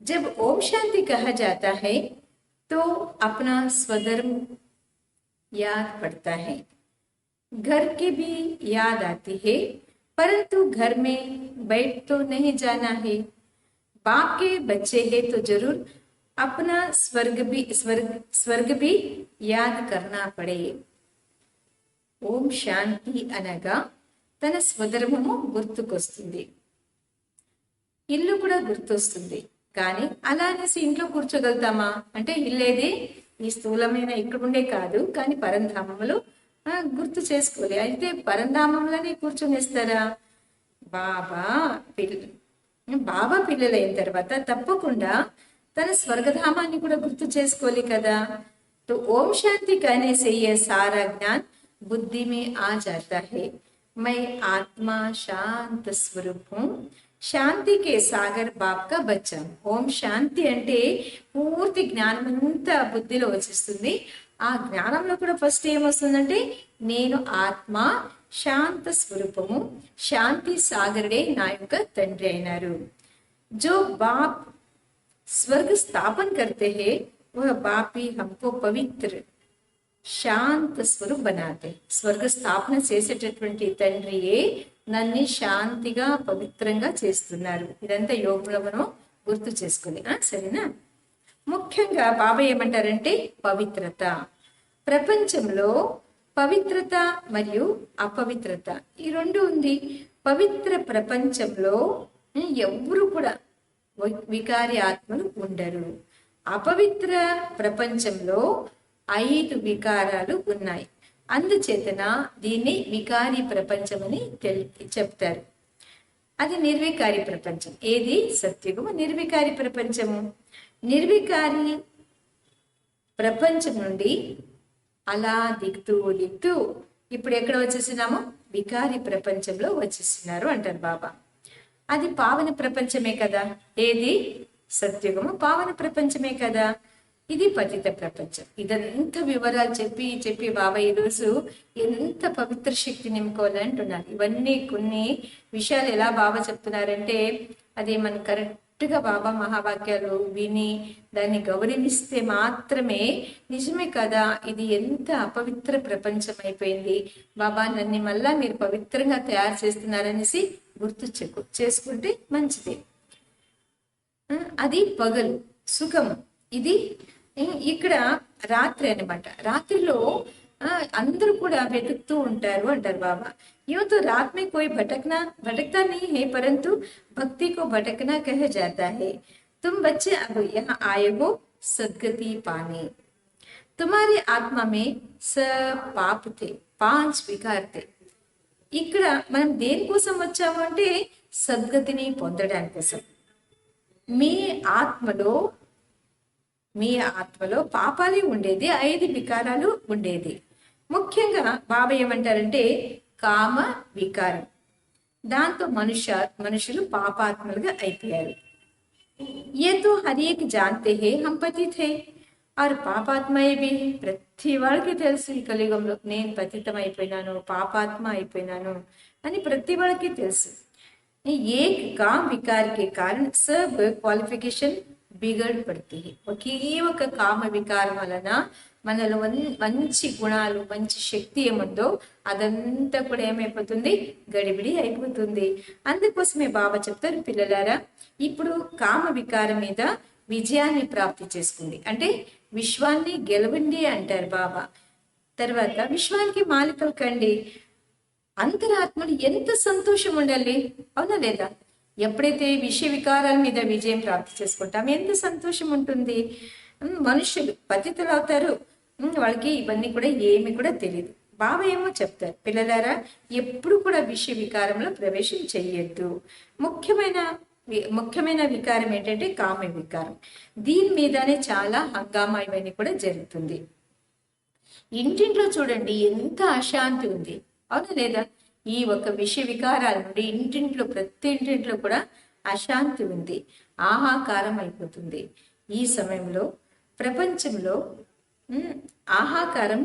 जब ओम शांति कहा जाता है तो अपना स्वधर्म याद पड़ता है. घर की भी याद आती है, परंतु घर में बैठ तो नहीं जाना है. बाप के बच्चे हैं तो जरूर अपना स्वर्ग भी याद करना पड़े. ఓం శాంతి అనగా తన స్వధర్మము గుర్తుకొస్తుంది, ఇల్లు కూడా గుర్తొస్తుంది. కానీ అలా అనేసి ఇంట్లో కూర్చోగలుగుతామా అంటే, ఇల్లేది ఈ స్థూలమైన ఇక్కడ ఉండే కాదు, కానీ పరంధామములు గుర్తు చేసుకోవాలి. అయితే పరంధామంలోనే కూర్చొనిస్తారా? బాబా పిల్లలైన తర్వాత తప్పకుండా తన స్వర్గధామాన్ని కూడా గుర్తు చేసుకోవాలి కదా. तो ओम शांति कहने से यह सारा ज्ञान बुद्धि में आ जाता है. मैं आत्मा शांत स्वरूप हूँ, శాంతి కే సాగర్ బాప్ కా బచ్చా. ఓం శాంతి అంటే పూర్తి జ్ఞానం అంతా బుద్ధిలో వచ్చేస్తుంది. ఆ జ్ఞానంలో కూడా ఫస్ట్ ఏమొస్తుందంటే, నేను ఆత్మ, శాంత స్వరూపము, శాంతి సాగరుడే నా యొక్క తండ్రి అయినారు. జో బాప్ స్వర్గ స్థాపన కర్తే హే వహ్ బాప్ హీ హమ్కో పవిత్ర శాంత స్వరూప్ బనాతే. స్వర్గ స్థాపన చేసేటటువంటి తండ్రియే నన్ను శాంతిగా పవిత్రంగా చేస్తున్నారు. ఇదంతా యోగంలో మనం గుర్తు చేసుకోవాలి. సరేనా? ముఖ్యంగా బాబా ఏమంటారంటే, పవిత్రత. ప్రపంచంలో పవిత్రత మరియు అపవిత్రత ఈ రెండు ఉంది. పవిత్ర ప్రపంచంలో ఎవ్వరు కూడా వికారి ఆత్మలు ఉండరు. అపవిత్ర ప్రపంచంలో 5 వికారాలు ఉన్నాయి. అందుచేతన దీన్ని వికారి ప్రపంచం అని చెప్తారు. అది నిర్వికారి ప్రపంచం. ఏది? సత్యుగము. నిర్వికారి ప్రపంచము. నిర్వికారి ప్రపంచం నుండి అలా దిగుతూ దిగుతూ ఇప్పుడు ఎక్కడ వచ్చేసినాము? వికారి ప్రపంచంలో వచ్చేసినారు అంటారు బాబా. అది పావన ప్రపంచమే కదా. ఏది? సత్యుగము పావన ప్రపంచమే కదా. ఇది పతిత ప్రపంచం. ఇదంతా వివరాలు చెప్పి చెప్పి బాబా ఈరోజు ఎంత పవిత్ర శక్తి నింపుకోవాలి అంటున్నారు. ఇవన్నీ కొన్ని విషయాలు ఎలా బాబా చెప్తున్నారంటే, అది మనం కరెక్ట్గా బాబా మహావాక్యాలు విని దాన్ని గౌరవిస్తే మాత్రమే నిజమే కదా, ఇది ఎంత అపవిత్ర ప్రపంచం అయిపోయింది, బాబా నన్ను మళ్ళా మీరు పవిత్రంగా తయారు చేస్తున్నారనేసి గుర్తు చేసుకుంటే మంచిది. అది పగలు సుఖము. ఇది ఇక్కడ రాత్రి అన్నమాట. రాత్రిలో అందరూ కూడా వెతుకుతూ ఉంటారు అంటారు బాబా. यूं तो रात में कोई भटकता नहीं है, परंतु भक्ति को भटकना कहा जाता है। तुम बच्चे अब यहाँ आए हो सदगति पाने। तुम्हारी आत्मा में सब पाप थे, 5 विकार थे। ఇక్కడ మనం దేనికోసం వచ్చాము అంటే సద్గతిని పొందడానికి కోసం. మీ ఆత్మలో పాపాలు ఉండేది, 5 వికారాలు ఉండేది. ముఖ్యంగా బాబా ఏమంటారంటే కామ వికారం. దాంతో మనుషులు పాపాత్మలుగా అయిపోయారు. ये तो हर एक जानते हैं हम पतित है और పాపాత్మయే भी. ప్రతి వాళ్ళకి తెలుసు ఈ కలియుగంలో నేను పతితం అయిపోయినాను, పాపాత్మ అయిపోయినాను అని ప్రతి వాళ్ళకి తెలుసు. एक काम विकार के कारण सब क्वालिफिकेशन बिगड़ पड़ती है. ఒకే ఒక కామ వికారం వలన మనలో మంచి గుణాలు, మంచి శక్తి ఏముందో అదంతా కూడా ఏమైపోతుంది, గడిబిడి అయిపోతుంది. అందుకోసమే బాబా చెప్తారు, పిల్లలారా ఇప్పుడు కామ వికారం మీద విజయాన్ని ప్రాప్తి చేసుకుంది అంటే విశ్వాన్ని గెలవండి అంటారు బాబా. తర్వాత విశ్వానికి మాలికలు కండి. అంతరాత్మలు ఎంత సంతోషం ఉండాలి, అవునా లేదా? ఎప్పుడైతే విషయ వికారాల మీద విజయం ప్రాప్తి చేసుకుంటాం ఎంత సంతోషం ఉంటుంది. మనుషులు పతితులు అవుతారు, వాళ్ళకి ఇవన్నీ కూడా ఏమి కూడా తెలియదు. బాబా ఏమో చెప్తారు, పిల్లలారా ఎప్పుడు కూడా విషయ వికారంలో ప్రవేశం చెయ్యొద్దు. ముఖ్యమైన వికారం ఏంటంటే కామ వికారం. దీని మీదనే చాలా హంగామా ఇవన్నీ కూడా జరుగుతుంది. ఇంటింట్లో చూడండి ఎంత అశాంతి ఉంది, అవునా లేదా? ఈ ఒక విషయ వికారాల నుండి ప్రతి ఇంటింట్లో కూడా అశాంతి ఉంది, ఆహాకారం అయిపోతుంది. ఈ సమయంలో ప్రపంచంలో ఆహాకారం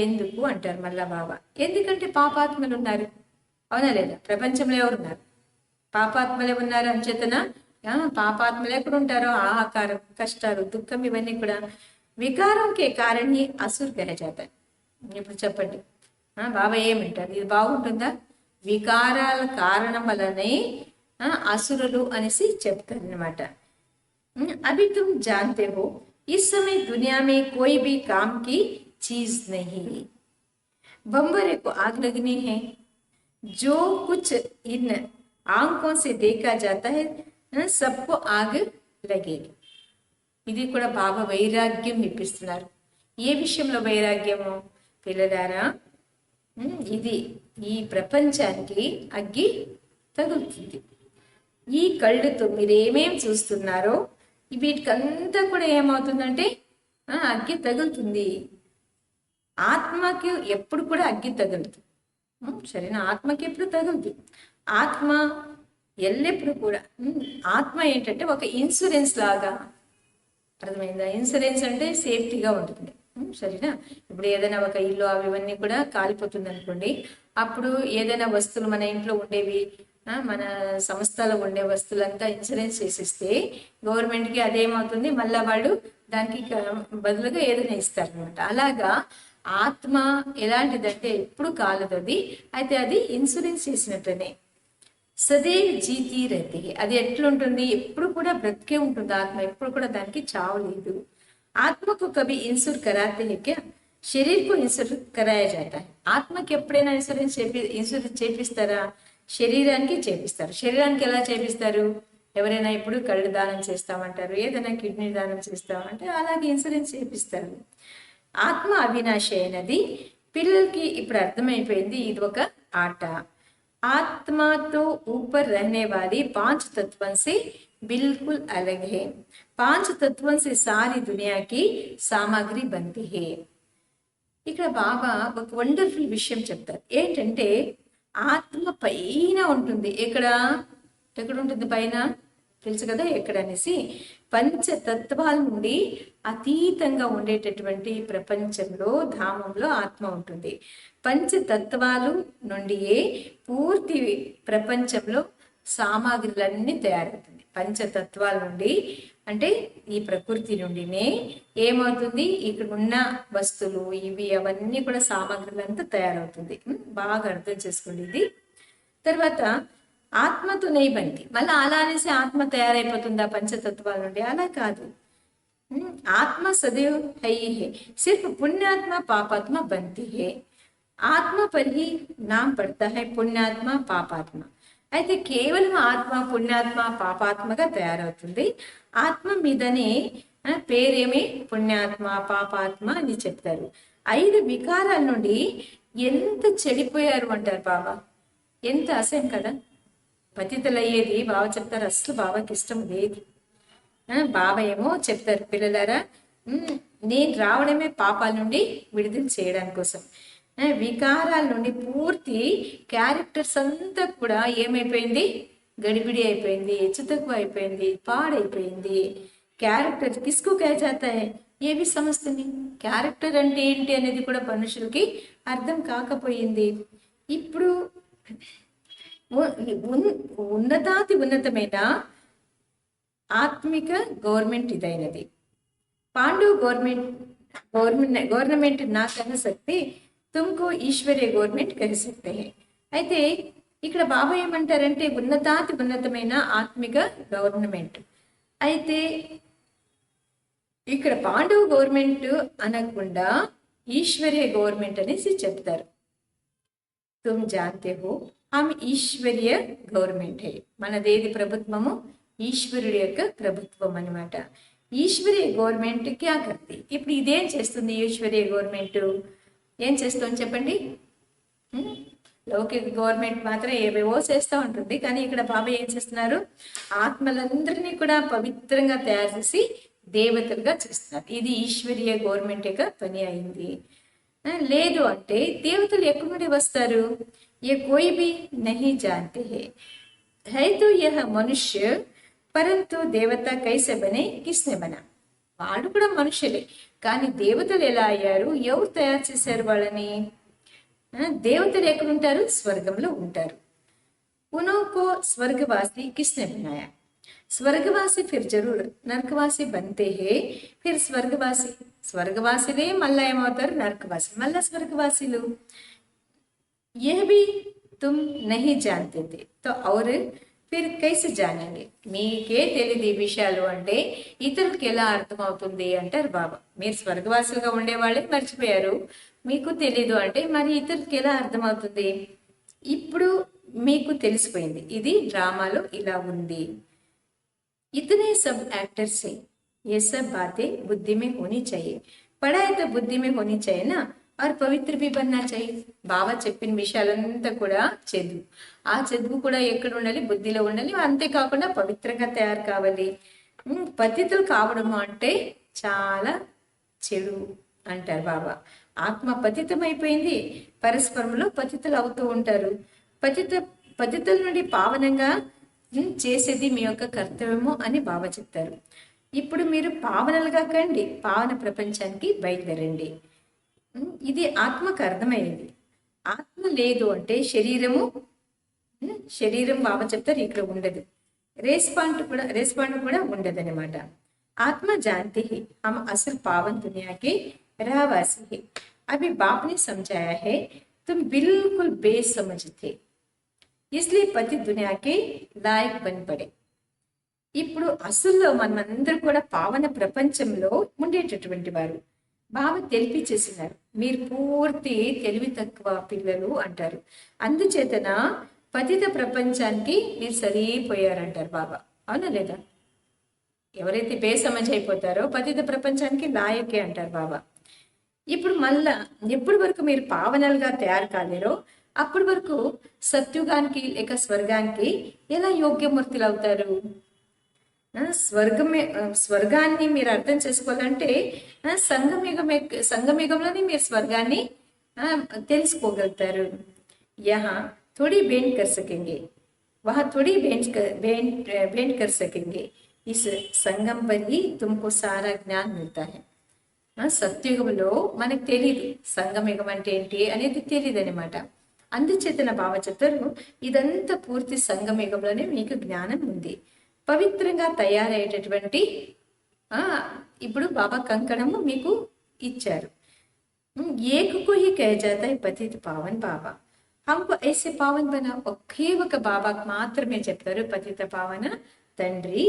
ఎందుకు అంటారు మళ్ళా బాబా. ఎందుకంటే పాపాత్మలు ఉన్నారు, అవునా లేదా? ప్రపంచంలో ఎవరున్నారు? పాపాత్మలే ఉన్నారు. అంచేతన పాపాత్మలు ఎక్కడ ఉంటారో ఆహాకారం, కష్టాలు, దుఃఖం ఇవన్నీ కూడా వికారంకే కారణి అసుర్ కహ జాతా. ఇప్పుడు చెప్పండి బాబా ఏమంటారు, ఇది బాగుంటుందా? వికారాల కారణం వల్లనే అసురులు అనేసి చెప్తారు అనమాట. అభి తుమ్ జాన్తే హో इस समय दुनिया में कोई भी काम की चीज नहीं. बम्बरे को आग लगनी है, जो कुछ इन आंखों से देखा जाता है सबको आग लगेगी. ఇది కూడా బాబా వైరాగ్యం ఇప్పిస్తున్నారు. ఏ విషయంలో వైరాగ్యము పిల్లలారా? ఇది ఈ ప్రపంచానికి అగ్గి తగులుతుంది. ఈ కళ్ళుతో మీరు ఏమేం చూస్తున్నారో వీటికంతా కూడా ఏమవుతుందంటే అగ్గి తగులుతుంది. ఆత్మకి ఎప్పుడు కూడా అగ్గి తగులుతుంది, సరేనా? ఆత్మకి ఎప్పుడు తగులుతుంది. ఆత్మ ఎల్లెప్పుడు కూడా ఆత్మ ఏంటంటే ఒక ఇన్సూరెన్స్ లాగా, అర్థమైందా? ఇన్సూరెన్స్ అంటే సేఫ్టీగా ఉంటుంది, సరేనా? ఇప్పుడు ఏదైనా ఒక ఇల్లు అవన్నీ కూడా కాలిపోతుంది అనుకోండి, అప్పుడు ఏదైనా వస్తువులు మన ఇంట్లో ఉండేవి, మన సంస్థలో ఉండే వస్తువులంతా ఇన్సూరెన్స్ చేసిస్తే గవర్నమెంట్కి అదేమవుతుంది, మళ్ళా వాళ్ళు దానికి బదులుగా ఏదైనా ఇస్తారనమాట. అలాగా ఆత్మ ఎలాంటిదంటే ఎప్పుడు కాలదు అది, అయితే అది ఇన్సూరెన్స్ చేసినట్టునే. సదైవ్ జీతి రహతి. అది ఎట్లుంటుంది, ఎప్పుడు కూడా బ్రతికే ఉంటుంది ఆత్మ, ఎప్పుడు కూడా దానికి చావు లేదు. ఆత్మకు కభీ ఇన్సూర్ కరాతే హై క్యా? శరీర్కు ఇన్సూర్ కరాయా జాతా హై. ఆత్మకి ఎప్పుడైనా ఇన్సూరెన్స్ చేపిస్తారా? శరీరానికి చేపిస్తారు. శరీరానికి ఎలా చేపిస్తారు? ఎవరైనా ఇప్పుడు కళ్ళు దానం చేస్తామంటారు, ఏదైనా కిడ్నీ దానం చేస్తామంటే అలాగే ఇన్సూరెన్స్ చేపిస్తారు. ఆత్మ అవినాశి అయినది. పిల్లలకి ఇప్పుడు అర్థమైపోయింది ఇది ఒక ఆట. ఆత్మతో ऊपर रहने वाली 5 तत्वों से बिल्कुल अलग है. 5 तत्वों से सारी दुनिया की सामग्री बनती है. ఇక్కడ బాబా ఒక వండర్ఫుల్ విషయం చెప్తారు. ఏంటంటే ఆత్మ పైన ఉంటుంది. ఎక్కడ ఉంటుంది? పైన తెలుసు కదా ఎక్కడ అనేసి. పంచతత్వాల నుండి అతీతంగా ఉండేటటువంటి ప్రపంచంలో, ధామంలో ఆత్మ ఉంటుంది. పంచతత్వాలు నుండియే పూర్తి ప్రపంచంలో సామాగ్రిలన్నీ తయారవుతుంది. పంచతత్వాల నుండి అంటే ఈ ప్రకృతి నుండినే ఏమవుతుంది, ఇక్కడ ఉన్న వస్తువులు ఇవి అవన్నీ కూడా సామాగ్రిలంతా తయారవుతుంది. బాగా అర్థం చేసుకోండి ఇది. తర్వాత ఆత్మతో నైబంతి. మళ్ళీ అలా అనేసి ఆత్మ తయారైపోతుందా పంచతత్వాల నుండి? అలా కాదు. आत्मा सदैव है ही है, सिर्फ पुण्यात्मा पापात्मा बनती है. ఆత్మ पर ही नाम पड़ता है పుణ్యాత్మ పాపాత్మ. అయితే కేవలం ఆత్మ పుణ్యాత్మ పాపాత్మగా తయారవుతుంది. ఆత్మ మీదనే పేరేమి పుణ్యాత్మ పాపాత్మ అని చెప్తారు. 5 వికారాల నుండి ఎంత చెడిపోయారు అంటారు బాబా. ఎంత అసహ్యం కదా. పతితులయ్యేది బాబా చెప్తారు, అసలు బాబాకి ఇష్టం లేదు. బాబా ఏమో చెప్తారు, పిల్లలారా నేను రావడమే పాపాల నుండి విడుదల చేయడానికి కోసం. వికారాల నుండి పూర్తి క్యారెక్టర్స్ అంతా కూడా ఏమైపోయింది, గడిబిడి అయిపోయింది, హెచ్చు తక్కువ అయిపోయింది, పాడైపోయింది. క్యారెక్టర్ కిస్కు క్యా జాతా హై ఏ भी సమస్తుంది. క్యారెక్టర్ అంటే ఏంటి అనేది కూడా మనుషులకి అర్థం కాకపోయింది. ఇప్పుడు ఉన్నతాతి ఉన్నతమైన ఆత్మిక గవర్నమెంట్ ఇదైనది. పాండవ్ గవర్నమెంట్ నా కह सकते, तुमको ఈశ్వరీయ గవర్నమెంట్ కह सकते हैं. అయితే ఇక్కడ బాబా ఏమంటారంటే ఉన్నతాతి ఉన్నతమైన ఆత్మిక గవర్నమెంట్. అయితే ఇక్కడ పాండవ గవర్నమెంట్ అనకుండా ఈశ్వరీయ గవర్నమెంట్ అనేసి చెప్తారు. తుమ్ జాన్తే హో హమ్ ఈశ్వరీయ గవర్నమెంట్ హే. మనదేది ప్రభుత్వము, ఈశ్వరుడి యొక్క ప్రభుత్వం అన్నమాట. ఈశ్వరీయ గవర్నమెంట్ క్యా కర్తి. ఇప్పుడు ఇదేం చేస్తుంది ఈశ్వరీయ గవర్నమెంట్? ఏం చేస్తుంది చెప్పండి. లౌకిక గవర్నమెంట్ మాత్రం ఏవేవో చేస్తూ ఉంటుంది, కానీ ఇక్కడ బాబా ఏం చేస్తున్నారు, ఆత్మలందరినీ కూడా పవిత్రంగా తయారు చేసి దేవతలుగా చేస్తున్నారు. ఇది ఈశ్వరీయ గవర్నమెంట్ యొక్క పని అయింది. లేదు అంటే దేవతలు ఎక్కడి నుండి వస్తారు? ఏ కోయి భీ నహీ జాన్తే హై తో యహ మనుష్య పరంతు దేవత కైసే బనే కిస్నే బనా. వాళ్ళు కూడా మనుషులే, కానీ దేవతలు ఎలా అయ్యారు, ఎవరు తయారు చేశారు వాళ్ళని? దేవతలు ఎక్కడుంటారు? స్వర్గంలో ఉంటారు. उनको स्वर्गवासी किसने बनाया? స్వర్గవాసి ఫిర్ జరూర్ నరకవాసి బంతే హే. ఫిర్ స్వర్గవాసిలే మళ్ళా ఏమవుతారు? నరకవాసి, మళ్ళా స్వర్గవాసులు. ये भी तुम नहीं जानते थे तो और फिर कैसे जानेंगे. మీకే తెలియదు ఈ విషయాలు అంటే ఇతరులకి ఎలా అర్థమవుతుంది అంటారు బాబా. మీరు స్వర్గవాసులుగా ఉండేవాళ్ళే మర్చిపోయారు, మీకు తెలీదు అంటే మరి ఇతరులకి ఎలా అర్థమవుతుంది? ఇప్పుడు మీకు తెలిసిపోయింది, ఇది డ్రామాలో ఇలా ఉంది. इतने सब एक्टर्स से ये सब बातें बुद्धि में होनी चाहिए. पढ़ाई तो बुद्धि में होनी चाहिए ना, और पवित्र भी बनना चाहिए. బాబా చెప్పిన విషయాలంతా కూడా చదువు, ఆ చదువు కూడా ఎక్కడ ఉండాలి? బుద్ధిలో ఉండాలి. అంతేకాకుండా పవిత్రంగా తయారు కావాలి. పతితులు కావడం అంటే చాలా చెడు అంటారు బాబా. ఆత్మ పతితం అయిపోయింది, పరస్పరంలో పతితులు అవుతూ ఉంటారు. పతితుల నుండి పావనంగా చేసేది మీ యొక్క కర్తవ్యము అని బాబా చెప్తారు. ఇప్పుడు మీరు పావనలుగా కండి, పావన ప్రపంచానికి బయలుదేరండి. ఇది ఆత్మకు అర్థమైంది. ఆత్మ లేదు అంటే శరీరం బాబా చెప్తారు ఇక్కడ ఉండదు, రెస్పాండ్ కూడా ఉండదు అనమాట. ఆత్మ जानती है हम असल पावन दुनिया के रहवासी है. अभी बाप ने समझाया है तुम बिल्कुल बेसमझ थे, इसलिए पति दुनिया के लायक बन पड़े. ఇప్పుడు అసలు మనమందరూ కూడా పావన ప్రపంచంలో ఉండేటటువంటి వారు. బాబా తెలిపిచేసినారు, మీరు పూర్తి తెలివి తక్కువ పిల్లలు అంటారు. అందుచేతన పతిత ప్రపంచానికి మీరు సరిపోయారంటారు బాబా. అవునా లేదా? ఎవరైతే బేసమజ్ అయిపోతారో పతిత ప్రపంచానికి లాయకే అంటారు బాబా. ఇప్పుడు మళ్ళా ఎప్పటి వరకు మీరు పావనలుగా తయారు కాలేరో అప్పటి వరకు సత్యుగానికి లేక స్వర్గానికి ఎలా యోగ్యమూర్తులు అవుతారు? స్వర్గాన్ని మీరు అర్థం చేసుకోవాలంటే సంగమయుగంలోనే మీరు స్వర్గాన్ని తెలుసుకోగలుగుతారు. యహా थोड़ी भेंट कर सकेंगे, वहाँ थोड़ी भेंट कर सकेंगे. इस संगम पर ही तुमको सारा ज्ञान मिलता है. సత్యుగంలో మనకు తెలియదు సంగమయుగం అంటే ఏంటి అనేది తెలియదు అనమాట. అందుచేతన బాబా చెప్తారు ఇదంతా పూర్తి సంగమయుగంలోనే మీకు జ్ఞానం ఉంది. పవిత్రంగా తయారయ్యేటటువంటి ఇప్పుడు బాబా కంకణము మీకు ఇచ్చారు. ఏకకు హీ కహ జాతా హై పతిత పావన్ బాబా, హమ్కో ఐసే పావన్ బనా. ఒకే ఒక బాబాకు మాత్రమే చెప్తారు పతిత పావన తండ్రి,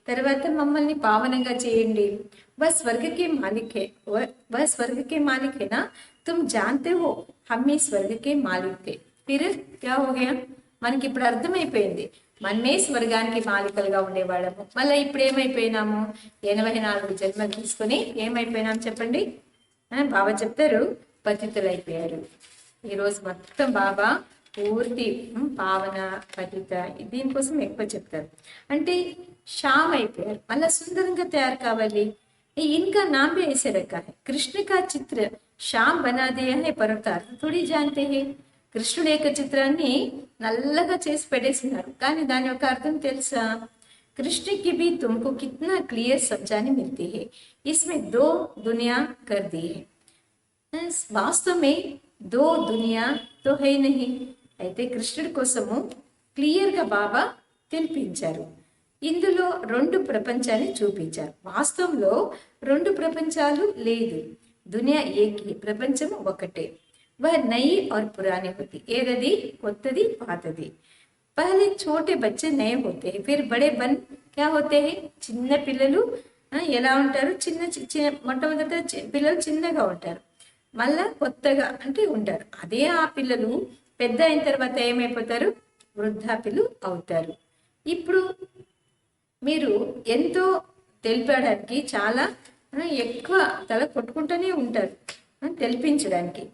తర్వాత మమ్మల్ని పావనంగా చేయండి. वह स्वर्ग के मालिक है, वह स्वर्ग के मालिक है ना, तुम जानते हो हम ही स्वर्ग के मालिक थे. फिर क्या हो गया, మనకి ఇప్పుడు అర్థమైపోయింది మనమే స్వర్గానికి మాలికలుగా ఉండేవాళ్ళము. మళ్ళీ ఇప్పుడు ఏమైపోయినాము, 84 జన్మలు తీసుకొని ఏమైపోయినాము చెప్పండి. బాబా చెప్తారు పతితులైపోయారు. ఈరోజు మొత్తం బాబా పూర్తి పావన పతిత దీనికోసం ఎక్కువ చెప్తారు. అంటే शाम అయిపోయారు, మళ్ళీ సుందరంగా తయారు కావాలి. इनका नाम भी ऐसे रखा है, कृष्ण का चित्र श्याम बना दिया है, परवतार थोड़ी जानते हैं. కృష్ణుడి యొక్క చిత్రాన్ని నల్లగా చేసి పెట్టేసినారు, కానీ దాని యొక్క అర్థం తెలుసా? कृष्ण की भी तुमको कितना क्लियर समझाने मिलती है, इसमें 2 दुनिया कर दी है. वास्तव में 2 दुनिया तो है नहीं. అయితే కృష్ణుడి కోసము క్లియర్ గా బాబా తెలిపించారు. ఇందులో 2 ప్రపంచాన్ని చూపించారు. వాస్తవంలో 2 ప్రపంచాలు లేదు. దునియా ఏకి, ప్రపంచం ఒకటే. वह नई और पुरानी होती, ఏదది కొత్తది పాతది. पहले छोटे बच्चे नए होते हैं, फिर बड़े बन क्या होते हैं, చిన్న పిల్లలు ఎలా ఉంటారు, మొట్టమొదట పిల్లలు చిన్నగా ఉంటారు, మళ్ళా కొత్తగా అంటే ఉంటారు. అదే ఆ పిల్లలు పెద్ద అయిన తర్వాత ఏమైపోతారు, వృద్ధాప్యులు అవుతారు. ఇప్పుడు మీరు ఎంతో తెలిపడానికి చాలా ఎక్కువ తల కొట్టుకుంటూనే ఉంటారు తెలిపించడానికి.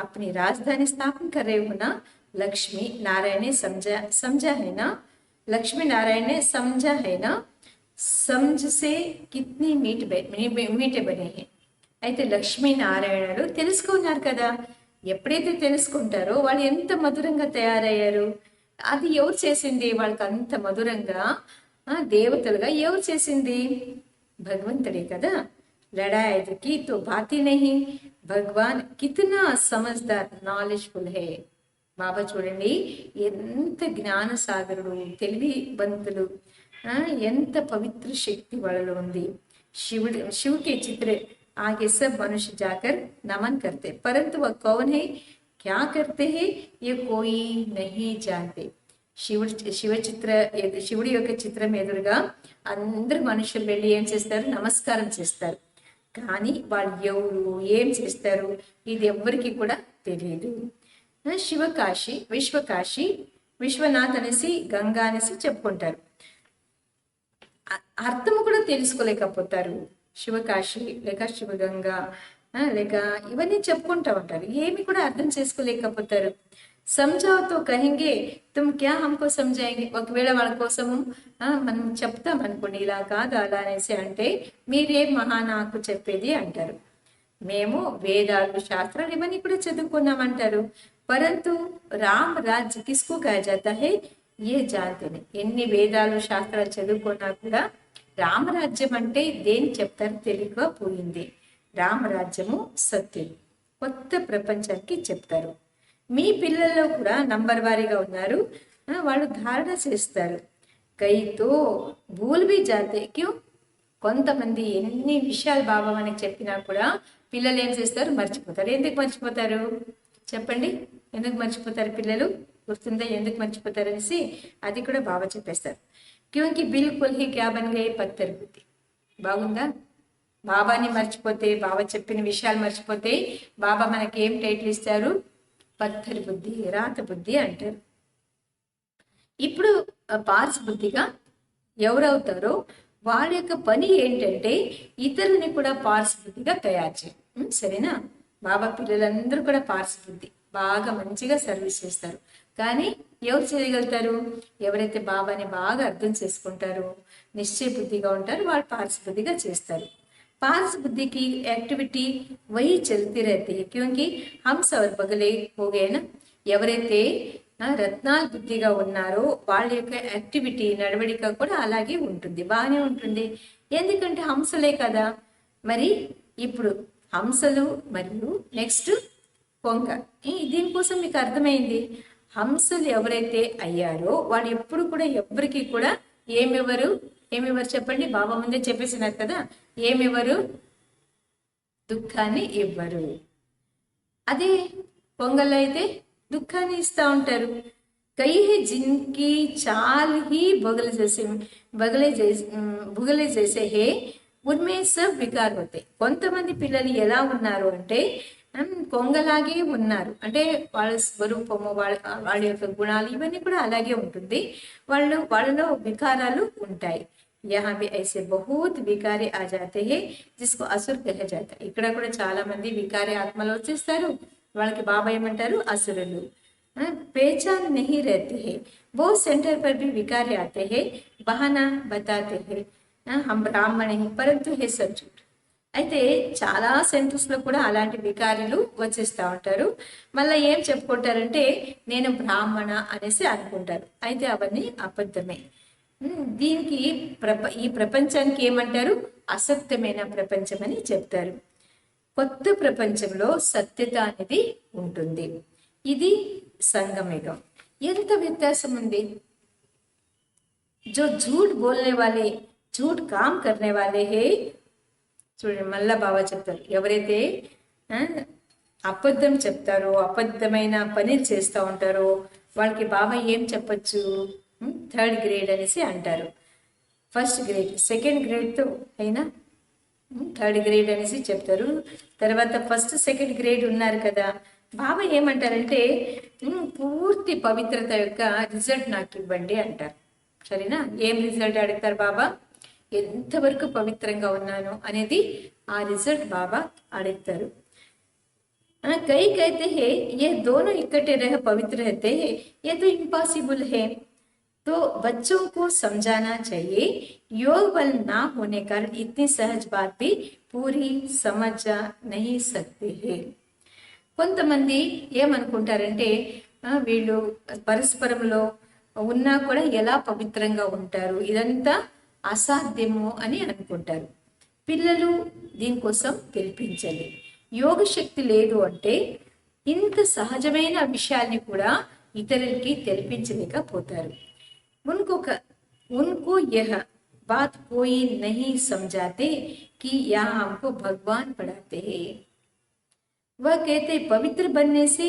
अपनी राजधानी स्थापन कर रहे हो ना, लक्ष्मी नारायण ने समझा है ना, लक्ष्मी नारायण ने समझा है ना, समझ से कितनी मीठे बने हैं. అయితే లక్ష్మీ నారాయణుడు తెలుసుకున్నారు కదా, ఎప్పుడైతే తెలుసుకుంటారో వాళ్ళు ఎంత మధురంగా తయారయ్యారు. అది ఎవరు చేసింది వాళ్ళకి అంత మధురంగా దేవతలుగా ఎవరు చేసింది, భగవంతుడే కదా. लड़ाई की तो बात ही नहीं, भगवान कितना समझदार नॉलेजफुल है. బాబా చూడండి ఎంత జ్ఞాన సాగరుడు, తెలివివంతులు, ఎంత పవిత్ర శక్తి వాళ్ళలో ఉంది. शिव के चित्र आगे सब मनुष्य जाकर नमन करते, परंतु वह कौन है, क्या करते हैं, ये कोई नहीं जानते. శివుడి యొక్క చిత్రం ఎదురుగా అందరు మనుషులు వెళ్ళి ఏం చేస్తారు, నమస్కారం చేస్తారు. కానీ వాళ్ళు ఎవరు ఏం చేస్తారు ఇది ఎవ్వరికి కూడా తెలియదు. శివకాశి, విశ్వకాశి, విశ్వనాథ్ అనేసి గంగా అనేసి చెప్పుకుంటారు, అర్థము కూడా తెలుసుకోలేకపోతారు. శివకాశి లేక శివగంగా లేక ఇవన్నీ చెప్పుకుంటా ఉంటారు, ఏమి కూడా అర్థం చేసుకోలేకపోతారు. సమझाओ కహింగే తుమ్ క్యా హమ్కో సమझाएंगे, ఒకవేళ వాళ్ళ కోసము మనం చెప్తాం అనుకోండి, ఇలా కాదు అలా అనేసి అంటే మీరేం మహా నాకు చెప్పేది అంటారు. మేము వేదాలు శాస్త్రాలు ఇవన్నీ కూడా చదువుకున్నామంటారు. పరంతు రామ్ రాజ్ కిస్కు కహా జాతా హై ఏ జాన్తే నహీ. ఎన్ని వేదాలు శాస్త్రాలు చదువుకున్నా కూడా రామరాజ్యం అంటే దేని చెప్తారు తెలియకపోయింది. రామరాజ్యము సత్యం, కొత్త ప్రపంచానికి చెప్తారు. మీ పిల్లల్లో కూడా నంబర్ వారీగా ఉన్నారు, వాళ్ళు ధారణ చేస్తారు. కైతో భూల్ బి జాతే క్యూ, కొంతమంది ఎన్ని విషయాలు బాబా మనకి చెప్పినా కూడా పిల్లలు ఏం చేస్తారు, మర్చిపోతారు. ఎందుకు మర్చిపోతారు చెప్పండి, ఎందుకు మర్చిపోతారు పిల్లలు, గుర్తుందా ఎందుకు మర్చిపోతారు అనేసి అది కూడా బాబా చెప్పేస్తారు. క్యూంకి బిల్కుల్ హీ క్యా బన్ గయే పత్తర్ బుద్ధి. బాగుందా, బాబాని మర్చిపోతే, బాబా చెప్పిన విషయాలు మర్చిపోతే బాబా మనకి ఏం టైటిల్ ఇస్తారు, పత్తర్ బుద్ధి, రాత బుద్ధి అంటారు. ఇప్పుడు పార్స్ బుద్ధిగా ఎవరవుతారో వాళ్ళ యొక్క పని ఏంటంటే ఇతరులని కూడా పార్స్ బుద్ధిగా తయారు చేయడం. సరేనా, బాబా పిల్లలందరూ కూడా పార్స్ బుద్ధి బాగా మంచిగా సర్వీస్ చేస్తారు. కానీ ఎవరు చేయగలుగుతారు, ఎవరైతే బాబాని బాగా అర్థం చేసుకుంటారో, నిశ్చయ బుద్ధిగా ఉంటారో వాళ్ళు పార్స్ బుద్ధిగా చేస్తారు. पार्स बुद्धि की एक्टिविटी वही चलती रहती है, क्योंकि हम सब बगले हो गए ना. ఎవరైతే రత్నాల బుద్ధిగా ఉన్నారో వాళ్ళ యొక్క యాక్టివిటీ నడవడిక కూడా అలాగే ఉంటుంది, బాగానే ఉంటుంది. ఎందుకంటే హంసలే కదా. మరి ఇప్పుడు హంసలు మరియు నెక్స్ట్ కొంగ, దీనికోసం మీకు అర్థమైంది. హంసలు ఎవరైతే అయ్యారో వాళ్ళు ఎప్పుడు కూడా ఎవరికి కూడా ఏమెవరు చెప్పండి, బాబా ముందే చెప్పేసినారు కదా, ఏమెవరు దుఃఖాన్ని ఇవ్వరు. అదే పొంగల్ అయితే దుఃఖాన్ని ఇస్తా ఉంటారు. కై high జిన్కి chaal he బుగలే జైసే hey ఉన్మే sub vicar होते కొంతమంది పిల్లలు ఎలా ఉన్నారు అంటే కొంగలాగే ఉన్నారు, అంటే వాళ్ళ స్వరూపము వాళ్ళ యొక్క గుణాలు ఇవన్నీ కూడా అలాగే ఉంటుంది, వాళ్ళలో వికారాలు ఉంటాయి. यहाँ भी ऐसे बहुत विकारे आ जाते हैं जिसको असुर कहा जाता है. ఇక్కడ కూడా చాలా మంది వికారి ఆత్మలు వచ్చేస్తారు, వాళ్ళకి బాబా ఏమంటారు असुरలు. पहचान नहीं रहती है, वो सेंटर पर भी विकार आते हैं, बहाना बताते हैं हम ब्राह्मण ही परंतु है सब झूठ. అయితే చాలా సెంటర్స్ లో కూడా అలాంటి వికారులు వచ్చేస్తూ ఉంటారు. మళ్ళీ ఏం చెప్పుకుంటారంటే నేను బ్రాహ్మణ అనేసి అనుకుంటారు, అయితే అవన్నీ అబద్ధమే. దీనికి ఈ ప్రపంచానికి ఏమంటారు, అసత్యమైన ప్రపంచం అని చెప్తారు. కొత్త ప్రపంచంలో సత్యత అనేది ఉంటుంది, ఇది సంగమయుగం. ఎంత వ్యత్యాసం ఉంది. जो झूठ बोलने वाले झूठ काम करने वाले है, చూడండి మళ్ళా బాబా చెప్తారు, ఎవరైతే అబద్ధం చెప్తారో అబద్ధమైన పని చేస్తూ ఉంటారో వాళ్ళకి బాబా ఏం చెప్పచ్చు, 3rd గ్రేడ్ అనేసి అంటారు. 1st గ్రేడ్ 2nd గ్రేడ్తో అయినా 3rd గ్రేడ్ అనేసి చెప్తారు. తర్వాత 1st 2nd గ్రేడ్ ఉన్నారు కదా, బాబా ఏమంటారంటే పూర్తి పవిత్రత యొక్క రిజల్ట్ నాకు ఇవ్వండి అంటారు. సరేనా, ఏం రిజల్ట్ అడుగుతారు బాబా, ఎంతవరకు పవిత్రంగా ఉన్నాను అనేది ఆ రిజల్ట్ బాబా అడుగుతారు. कई कहते हैं ये दोनों इकट्ठे रह पवित्र रहते हैं, ये तो इम्पॉसिबल है, तो बच्चों को समझाना चाहिए योग बल ना होने कारण इतनी सहज बात भी पूरी समझ नहीं सकते हैं. కొంతమంది ఏమనుకుంటారంటే వీళ్ళు పరస్పరంలో ఉన్నా కూడా ఎలా పవిత్రంగా ఉంటారు, ఇదంతా అసాధ్యము అని అనుకుంటారు. పిల్లలు దీనికోసం తెలిపించాలి. యోగ శక్తి లేదు అంటే ఇంత సహజమైన విషయాన్ని కూడా ఇతరులకి తెలిపించలేకపోతారు. उनको यह बात कोई नहीं समझाते कि यहाँ हमको भगवान पढ़ाते हैं. वह कहते पवित्र बनने से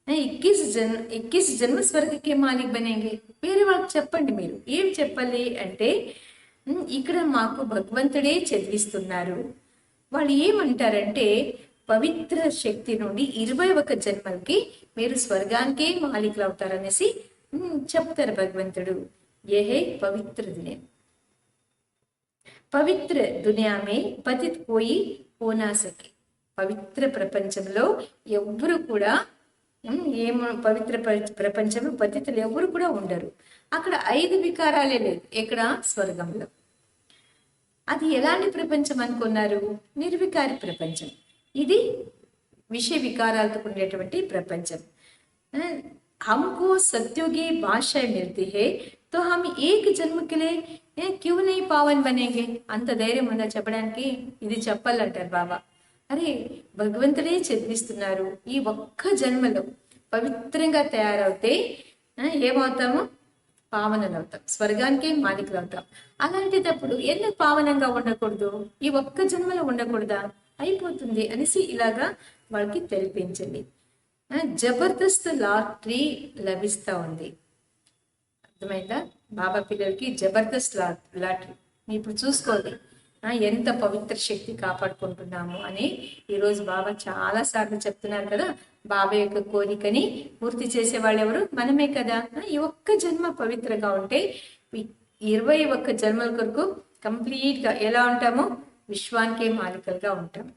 21 जन्म स्वर्ग के मालिक बनेंगे. వేరే వాళ్ళకి చెప్పండి, మీరు ఏం చెప్పాలి అంటే ఇక్కడ మాకు భగవంతుడే చదివిస్తున్నారు. వాళ్ళు ఏమంటారంటే పవిత్ర శక్తి నుండి 21 జన్మలకి మీరు స్వర్గానికే మాలికలు అవుతారనేసి చెప్తారు భగవంతుడు. ఏ హై పవిత్ర దునియా, పవిత్ర దునియా మే పతిత్ కోయి హోనా సకే. పవిత్ర ప్రపంచంలో ఎవ్వరు కూడా పవిత్ర ప్రపంచంలో పతితులు ఎవరు కూడా ఉండరు. అక్కడ 5 వికారాలే లేదు, ఇక్కడ స్వర్గంలో. అది ఎలాంటి ప్రపంచం అనుకున్నారు, నిర్వికారి ప్రపంచం. ఇది విషయ వికారాలతో ఉండేటువంటి ప్రపంచం. हमको सत्यों की भाषा मिलती है तो हम एक जन्म के लिए क्यों नहीं पावन बनेंगे. అంత ధైర్యం ఉందా చెప్పడానికి, ఇది చెప్పాలంటారు బాబా. అరే భగవంతుడే చదివిస్తున్నారు, ఈ ఒక్క జన్మలో పవిత్రంగా తయారవుతే ఏమవుతాము, పావనలు అవుతాం, స్వర్గానికి మాలికలు అవుతాం. అలాంటిటప్పుడు ఎందుకు పావనంగా ఉండకూడదు, ఈ ఒక్క జన్మలో ఉండకూడదా, అయిపోతుంది అనేసి ఇలాగా వాళ్ళకి తెలిపించండి. జబర్దస్త్ లాటరీ లభిస్తూ ఉంది, అర్థమైందా. బాబా పిల్లలకి జబర్దస్త్ లాటరీ ఇప్పుడు చూసుకోండి, ఎంత పవిత్ర శక్తి కాపాడుకుంటున్నాము అని ఈరోజు బాబా చాలా సార్లు చెప్తున్నారు కదా. బాబా యొక్క కోరికని పూర్తి చేసే వాళ్ళు ఎవరు, మనమే కదా. ఈ ఒక్క జన్మ పవిత్రంగా ఉంటే 21 జన్మల కొరకు కంప్లీట్ గా ఎలా ఉంటామో విశ్వానికే మాలికలుగా ఉంటాం.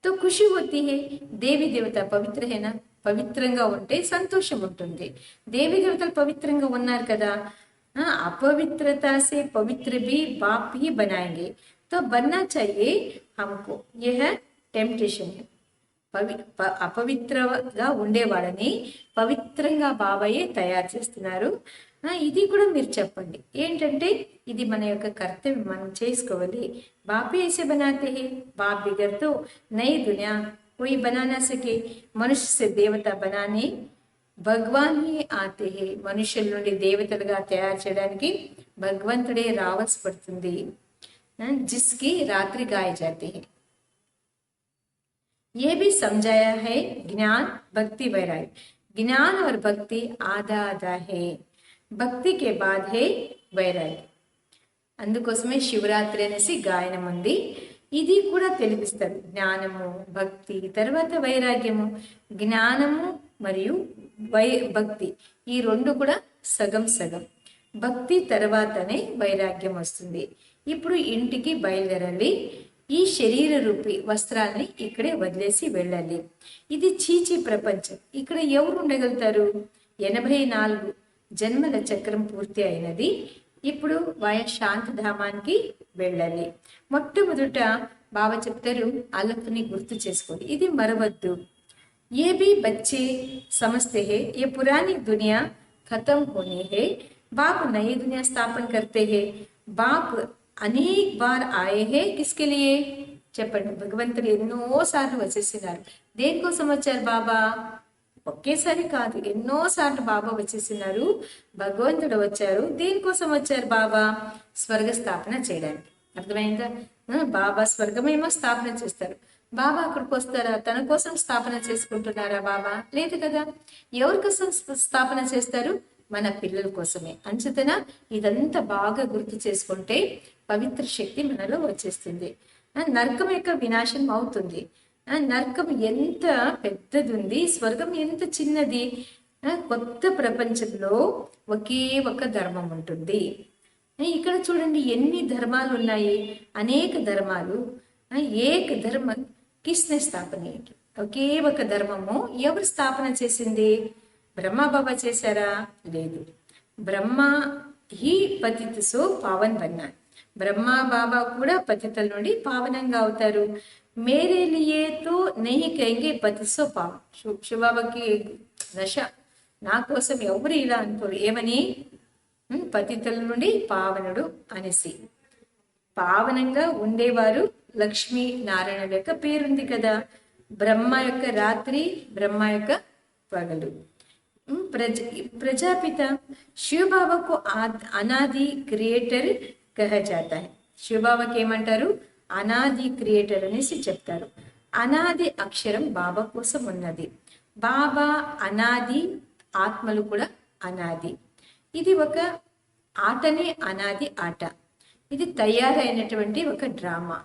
తో ఖుషి होती है, దేవి దేవత పవిత్ర హేనా, పవిత్రంగా ఉంటే సంతోషం ఉంటుంది. దేవి దేవతలు పవిత్రంగా ఉన్నారు కదా. अपवित्रता से पवित्र भी बाप ही बनाएंगे, तो बनना चाहिए हमको, यह टेम्पटेशन है. అపవిత్రంగా ఉండేవాళ్ళని పవిత్రంగా బాబాయే తయారు చేస్తున్నారు. ఇది కూడా మీరు చెప్పండి, ఏంటంటే ఇది మన యొక్క కర్తవ్యం, మనం చేసుకోవాలి. బాపే ऐसे बनाते हैं, बाप बिगड़ तो नई दुनिया कोई बना ना सके. मनुष्य से देवता बनाने భగవాన్ ఆతే హే, మనుషుల నుండి దేవతలుగా తయారు చేయడానికి భగవంతుడే రావాల్సి పడుతుంది. జిస్కి రాత్రి గాయ జాతే హై. ये भी समझाया है ज्ञान भक्ति वैराग्य. ज्ञान और भक्ति आधा आधा है, भक्ति के बाद है वैराग्य. అందుకోసమే శివరాత్రి అనేసి గాయనం ఉంది. ఇది కూడా తెలిపిస్తారు, జ్ఞానము, భక్తి, తర్వాత వైరాగ్యము. జ్ఞానము మరియు భక్తి ఈ రెండు కూడా సగం సగం. భక్తి తర్వాతనే వైరాగ్యం వస్తుంది. ఇప్పుడు ఇంటికి బయలుదేరాలి. ఈ శరీర రూపి వస్త్రాల్ని ఇక్కడే వదిలేసి వెళ్ళాలి. ఇది చీచి ప్రపంచం. ఇక్కడ ఎవరు ఉండగలుగుతారు? 84 జన్మల చక్రం పూర్తి అయినది. ఇప్పుడు శాంతిధామానికి వెళ్ళాలి. మొట్టమొదట బాబా చెప్తారు, అలపుని గుర్తు చేసుకోండి, ఇది మరవద్దు. ये भी बच्चे समझते हैं ये पुरानी दुनिया खत्म होनी है, बाप नई दुनिया स्थापन करते हैं. बाप अनेक बार आए हैं किसके लिए? చెప్పండి. భగవంతుడు ఎన్నోసార్లు వచ్చేసినారు. దేనికోసం వచ్చారు బాబా? ఒకేసారి కాదు, ఎన్నోసార్లు బాబా వచ్చేసినారు. భగవంతుడు వచ్చారు. దేనికోసం వచ్చారు బాబా? స్వర్గ స్థాపన చేయడానికి. అర్థమైందా? బాబా స్వర్గమేమో స్థాపన చేస్తారు. బాబా అక్కడికి వస్తారా? తన కోసం స్థాపన చేసుకుంటున్నారా బాబా? లేదు కదా. ఎవరి కోసం స్థాపన చేస్తారు? మన పిల్లల కోసమే. అంచుతన ఇదంతా బాగా గుర్తు చేసుకుంటే పవిత్ర శక్తి మనలో వచ్చేస్తుంది. నరకం యొక్క వినాశం అవుతుంది. నరకం ఎంత పెద్దది ఉంది, స్వర్గం ఎంత చిన్నది. కొత్త ప్రపంచంలో ఒకే ఒక ధర్మం ఉంటుంది. ఇక్కడ చూడండి ఎన్ని ధర్మాలు ఉన్నాయి, అనేక ధర్మాలు. ఏక ధర్మ కిస్నే స్థాపన, ఒకే ఒక ధర్మము ఎవరు స్థాపన చేసింది? బ్రహ్మ బాబా చేశారా? లేదు. బ్రహ్మ హీ పతిత సో పావన్ బన్నా. బ్రహ్మ బాబా కూడా పతితుల నుండి పావనంగా అవుతారు. మేరే లియే తో నహీ కహెంగే పతిత సో పావన్. శివబాబాకి దశ, నా కోసం ఎవరు ఇలా అనుకోరు. ఏమని? పతితుల నుండి పావనుడు అనేసి. పావనంగా ఉండేవారు లక్ష్మీ నారాయణ యొక్క పేరుంది కదా. బ్రహ్మ యొక్క రాత్రి, బ్రహ్మ యొక్క పగలు. ప్రజాపిత శివ బాబాకు అనాది క్రియేటర్ కహా జాతా హై. శివ బాబాకి ఏమంటారు? అనాది క్రియేటర్ అనేసి చెప్తారు. అనాది అక్షరం బాబా కోసం ఉన్నది. బాబా అనాది, ఆత్మలు కూడా అనాది. ఇది ఒక ఆటనే అనాది ఆట. ఇది తయారైనటువంటి ఒక డ్రామా.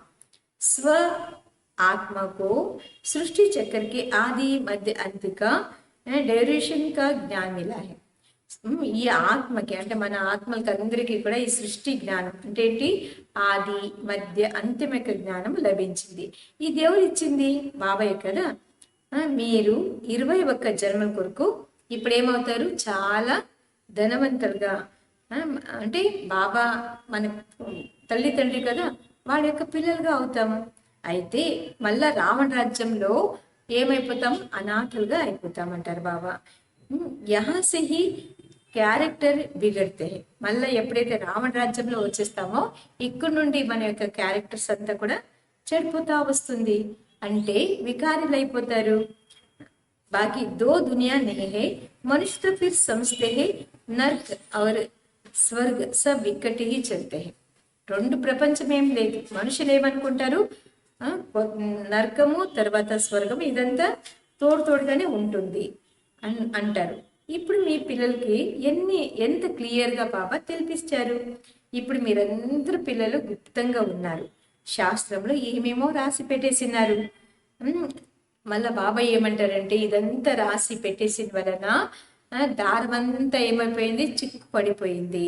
స్వ ఆత్మకు సృష్టి చక్ర के आदि मध्य अंत का ड्यूरेशन का ज्ञान मिला है. ఈ ఆత్మకి అంటే మన ఆత్మలకి అందరికీ కూడా ఈ సృష్టి జ్ఞానం అంటే ఏంటి? ఆది మధ్య అంతిమ యొక్క జ్ఞానం లభించింది. ఈ దేవుడు ఇచ్చింది బాబాయ్ కదా. మీరు 21 జన్మల కొరకు ఇప్పుడు ఏమవుతారు? చాలా ధనవంతులుగా, అంటే బాబా మన తల్లి తండ్రి కదా, వాళ్ళ యొక్క పిల్లలుగా అవుతాము. అయితే మళ్ళా రావణ రాజ్యంలో ఏమైపోతాం? అనాథలుగా అయిపోతామంటారు బాబా. యహా సే హీ క్యారెక్టర్ బిగడితే, మళ్ళీ ఎప్పుడైతే రావణ రాజ్యంలో వచ్చేస్తామో ఇక్కడి నుండి మన యొక్క క్యారెక్టర్స్ అంతా కూడా చెడిపోతా వస్తుంది. అంటే వికారులు అయిపోతారు. बाकी 2 दुनिया नहीं है. मनुष्य तो फिर समझते हैं नर्क और స్వర్గ సబ్ ఇక్కటి చల్తే. 2 ప్రపంచం ఏం లేదు. మనుషులు ఏమనుకుంటారు? నరకము తర్వాత స్వర్గం ఇదంతా తోడుగానే ఉంటుంది అంటారు. ఇప్పుడు మీ పిల్లలకి ఎంత క్లియర్గా బాబా తెలిపిస్తారు. ఇప్పుడు మీరందరూ పిల్లలు గుప్తంగా ఉన్నారు. శాస్త్రంలో ఏమేమో రాసి పెట్టేసినారు. మళ్ళా బాబా ఏమంటారంటే ఇదంతా రాసి పెట్టేసిన వలన దారమంతా ఏమైపోయింది? చిక్కు పడిపోయింది.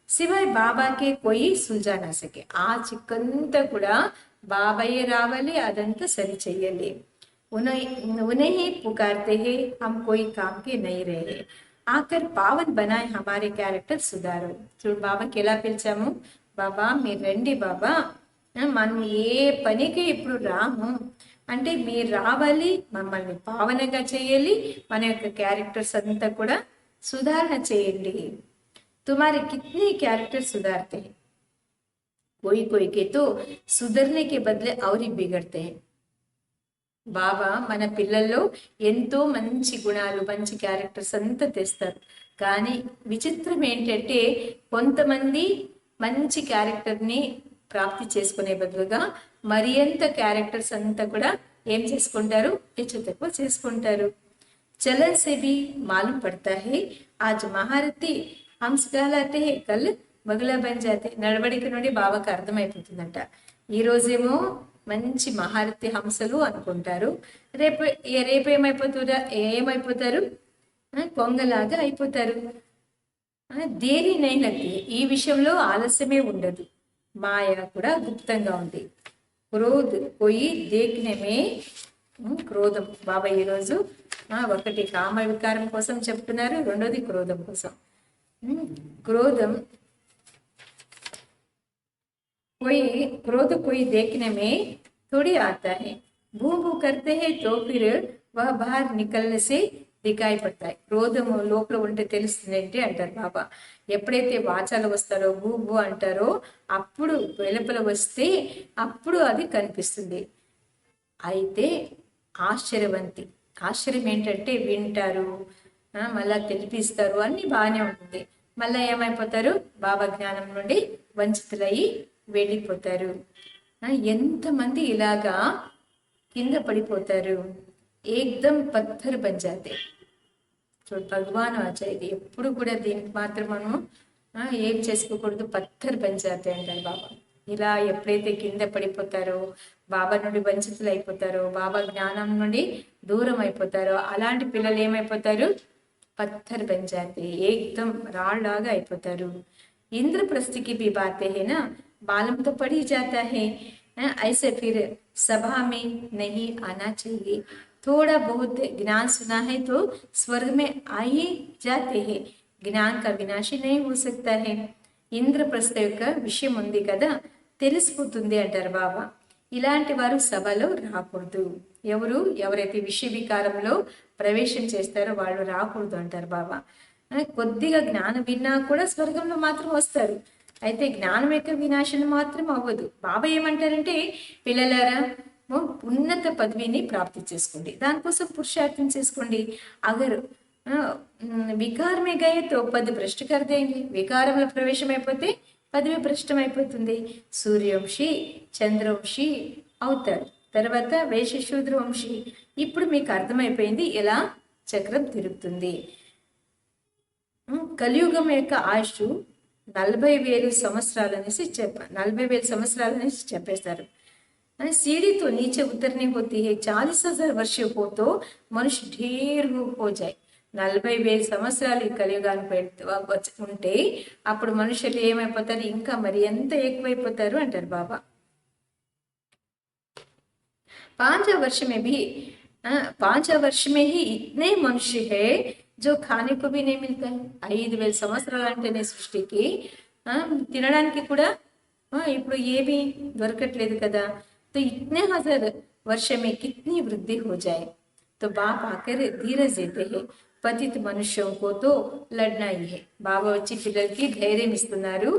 శివాయ్ బాబాకే పోయి సుల్జానా సకే. ఆ చిక్కంతా కూడా బాబాయే రావాలి, అదంతా సరి చెయ్యాలి. उन्हें पुकारते हैं हम कोई काम के नहीं रहे. आकर पावन बनाए हमारे कैरेक्टर सुधारो. చూడు బాబాకి ఎలా పిలిచాము? బాబా మీరు రండి బాబా, మనం ఏ పనికి ఇప్పుడు రాము అంటే మీరు రావాలి, మమ్మల్ని పావనంగా చేయాలి, మన యొక్క క్యారెక్టర్స్ అంతా కూడా సుధారణ చేయండి. तुम्हारे कितने कैरेक्टर सुधारते हैं? कोई के तो सुधरने के बदले और ही बिगड़ते हैं. బాబా మన పిల్లల్లో ఎంతో మంచి గుణాలు, మంచి క్యారెక్టర్స్ అంతా తెస్తారు. కానీ విచిత్రం ఏంటంటే కొంతమంది మంచి క్యారెక్టర్ని ప్రాప్తి చేసుకునే బదులుగా మరి ఎంత క్యారెక్టర్స్ అంతా కూడా ఏం చేసుకుంటారు? హెచ్చు తక్కువ చేసుకుంటారు. చలన్ సే భీ మాలూమ్ పడతా హై. ఆజ్ మహారథి హంస్ कहलाते हैं, कल బగులా బంజాతే నడవడిక నుండి బాబాకి అర్థమైపోతుందంట. ఈ రోజేమో మంచి మహారతి హంసలు అనుకుంటారు, రేపు ఏమైపోతారు కొంగలాగా అయిపోతారు. దేరి నైనది, ఈ విషయంలో ఆలస్యమే ఉండదు. మాయ కూడా గుప్తంగా ఉంది. క్రోధ్ పోయి దేకినమే, క్రోధం. బాబా ఈరోజు ఒకటి కామ వికారం కోసం చెప్తున్నారు, రెండోది క్రోధం కోసం. क्रोधम क्रोध कोई देखने में थोड़ी आता है, भू भू करते हैं तो फिर वह बाहर निकलने से దిగాయి పడతాయి. క్రోధము లోపల ఉంటే తెలుస్తుంది ఏంటి అంటారు బాబా. ఎప్పుడైతే వాచాలు వస్తారో భూ భూ అంటారో అప్పుడు వెలుపల వస్తే అప్పుడు అది కనిపిస్తుంది. అయితే ఆశ్చర్యం ఏంటంటే వింటారు, మళ్ళా తెలిపిస్తారు, అన్ని బాగానే ఉంటుంది. మళ్ళా ఏమైపోతారు, బాబా జ్ఞానం నుండి వంచితులయ్యి వెళ్ళిపోతారు. ఎంతమంది ఇలాగా కింద పడిపోతారు, ఏకదం పత్తర్ బంజాతే. చూడు భగవాన్ ఆచార్య ఎప్పుడు కూడా దీనికి మాత్రం మనము ఏం చేసుకోకూడదు, పత్తర్ బంజాతే అంటారు బాబా. ఇలా ఎప్పుడైతే కింద పడిపోతారో, బాబా నుండి వంచితులు అయిపోతారో, బాబా జ్ఞానం నుండి దూరం అయిపోతారో, అలాంటి పిల్లలు ఏమైపోతారు, पत्थर बन जाते, एकदम राड़लागा అయిపోతారు. इंद्रप्रस्थ की भी बातें है ना, मालूम तो पड़ ही जाता है, ऐसे फिर सभा में नहीं आना चाहिए. थोड़ा बहुत ज्ञान सुना है तो स्वर्ग में आ ही जाते हैं, ज्ञान का विनाशी नहीं हो सकता है. ఇంద్రప్రస్థ యొక్క విషయం ఉంది కదా, తెలిసిపోతుంది అంటారు బాబా. ఇలాంటి వారు సభలో రాకూడదు. ఎవరైతే విషయ వికారంలో ప్రవేశం చేస్తారో వాళ్ళు రాకూడదు అంటారు బాబా. కొద్దిగా జ్ఞానం విన్నా కూడా స్వర్గంలో మాత్రం వస్తారు. అయితే జ్ఞానం యొక్క వినాశనం మాత్రం అవ్వదు. బాబా ఏమంటారంటే, పిల్లలారా ఉన్నత పదవిని ప్రాప్తి చేసుకోండి, దానికోసం పురుషార్థం చేసుకోండి. అగర్ వికారమే గయతో పది భ్రష్ట కర్దేంగి, వికారంలో ప్రవేశం అయిపోతే పదవి భ్రష్టం అయిపోతుంది. సూర్యవంశీ చంద్రవంశీ అవుతారు, తర్వాత వైశ్యశూద్ర వంశీ. ఇప్పుడు మీకు అర్థమైపోయింది ఎలా చక్రం తిరుగుతుంది. కలియుగం యొక్క ఆయుష్ 40,000 సంవత్సరాలనేసి 40,000 సంవత్సరాలనేసి చెప్పేస్తారు. सीढ़ी तो नीचे उतरनी होती है, 40,000 वर्ष हो तो मनुष्य ढेर हो जाए. 40,000 సంవత్సరాలు ఈ కలియుగానికి ఉంటే అప్పుడు మనుషులు ఏమైపోతారు, ఇంకా మరి ఎంత ఎక్కువైపోతారు అంటారు బాబా. 5 वर्ष में ही इतने मनुष्य है जो खाने को भी नहीं मिलता है. 5,000 సంవత్సరాలు అంటేనే సృష్టికి తినడానికి కూడా ఇప్పుడు ఏమీ దొరకట్లేదు కదా. तो इतने 1000 वर्ष में कितनी वृद्धि हो जाए. तो बाप आकर धीरज देते हैं, पतित मनुष्यों को तो लड़ना ही है. బాబా వచ్చి పిల్లలకి ధైర్యం ఇస్తున్నారు.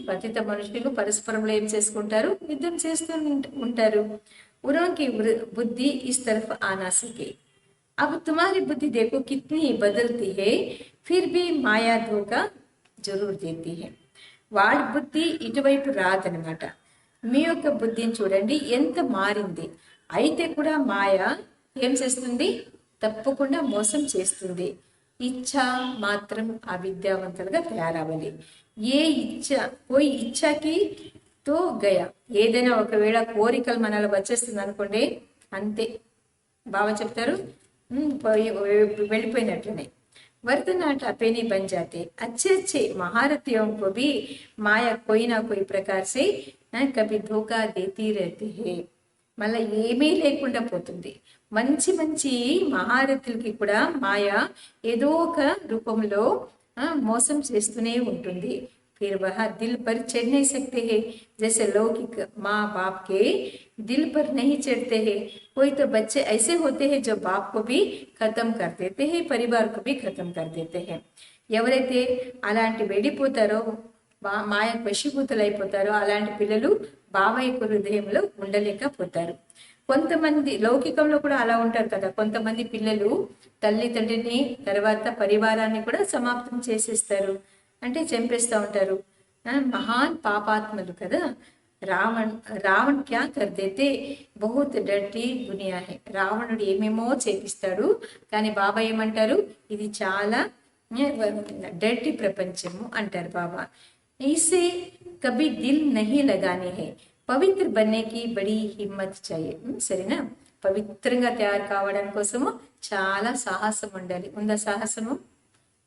పతిత మనుషులు పరస్పరంలో ఏం చేసుకుంటారు, యుద్ధం చేస్తూ ఉంటారు. उनकी बुद्धि इस तरफ आ ना सके. अब तुम्हारी बुद्धि देखो कितनी बदलती है, फिर भी माया धोखा जरूर देती है. వాడి బుద్ధి ఇటువైపు రాదనమాట. మీ యొక్క బుద్ధిని చూడండి ఎంత మారింది. అయితే కూడా మాయ ఏం చేస్తుంది, తప్పకుండా మోసం చేస్తుంది. ఇచ్ఛ మాత్రం అవిద్యావంతులుగా తయారవ్వాలి. ఏ ఇచ్ఛ పోయి ఇచ్ఛకి తో గయా, ఏదైనా ఒకవేళ కోరికలు మనలో వచ్చేస్తుంది అనుకోండి, అంతే బాబా చెప్తారు వెళ్ళిపోయినట్లనే. वर्तनाट अपने नहीं बन जाते. अच्छे अच्छे महारथियों को भी माया कोई ना कोई प्रकार से कभी धोखा देती रहती है. మళ్ళీ ఏమీ లేకుండా పోతుంది. మంచి మంచి మహారథులకి కూడా మాయ ఏదో ఒక రూపంలో మోసం చేస్తూనే ఉంటుంది. फिर वह दिल पर चढ़ नहीं सकते हैं, जैसे लौकिक माँ बाप के दिल पर नहीं चढ़ते हैं. कोई तो बच्चे ऐसे होते हैं जो बाप को भी खत्म कर देते हैं, परिवार को भी खत्म कर देते हैं. ఎవరైతే అలాంటి వెళ్ళిపోతారో, మాయకు వశీభూతులైపోతారో అలాంటి పిల్లలు బాబాయ్ హృదయంలో ఉండలేకపోతారు. కొంతమంది లౌకికంలో కూడా అలా ఉంటారు కదా, కొంతమంది పిల్లలు తల్లిదండ్రిని తర్వాత పరివారాన్ని కూడా సమాప్తం చేసేస్తారు, అంటే చంపేస్తూ ఉంటారు. మహాన్ పాపాత్మలు కదా. రావణ్ క్యా కర్ దేతే, బహుత్ డర్టీ దునియా హై. రావణుడు ఏమేమో చేపిస్తాడు, కానీ బాబా ఏమంటారు, ఇది చాలా డర్టీ ప్రపంచము అంటారు బాబా. इसे कभी दिल नहीं लगाने हैं, పవిత్ర बनने की बड़ी हिम्मत चाहिए. సరేనా? పవిత్రంగా తయారు కావడం కోసము చాలా సాహసం ఉండాలి. ఉందా సాహసము?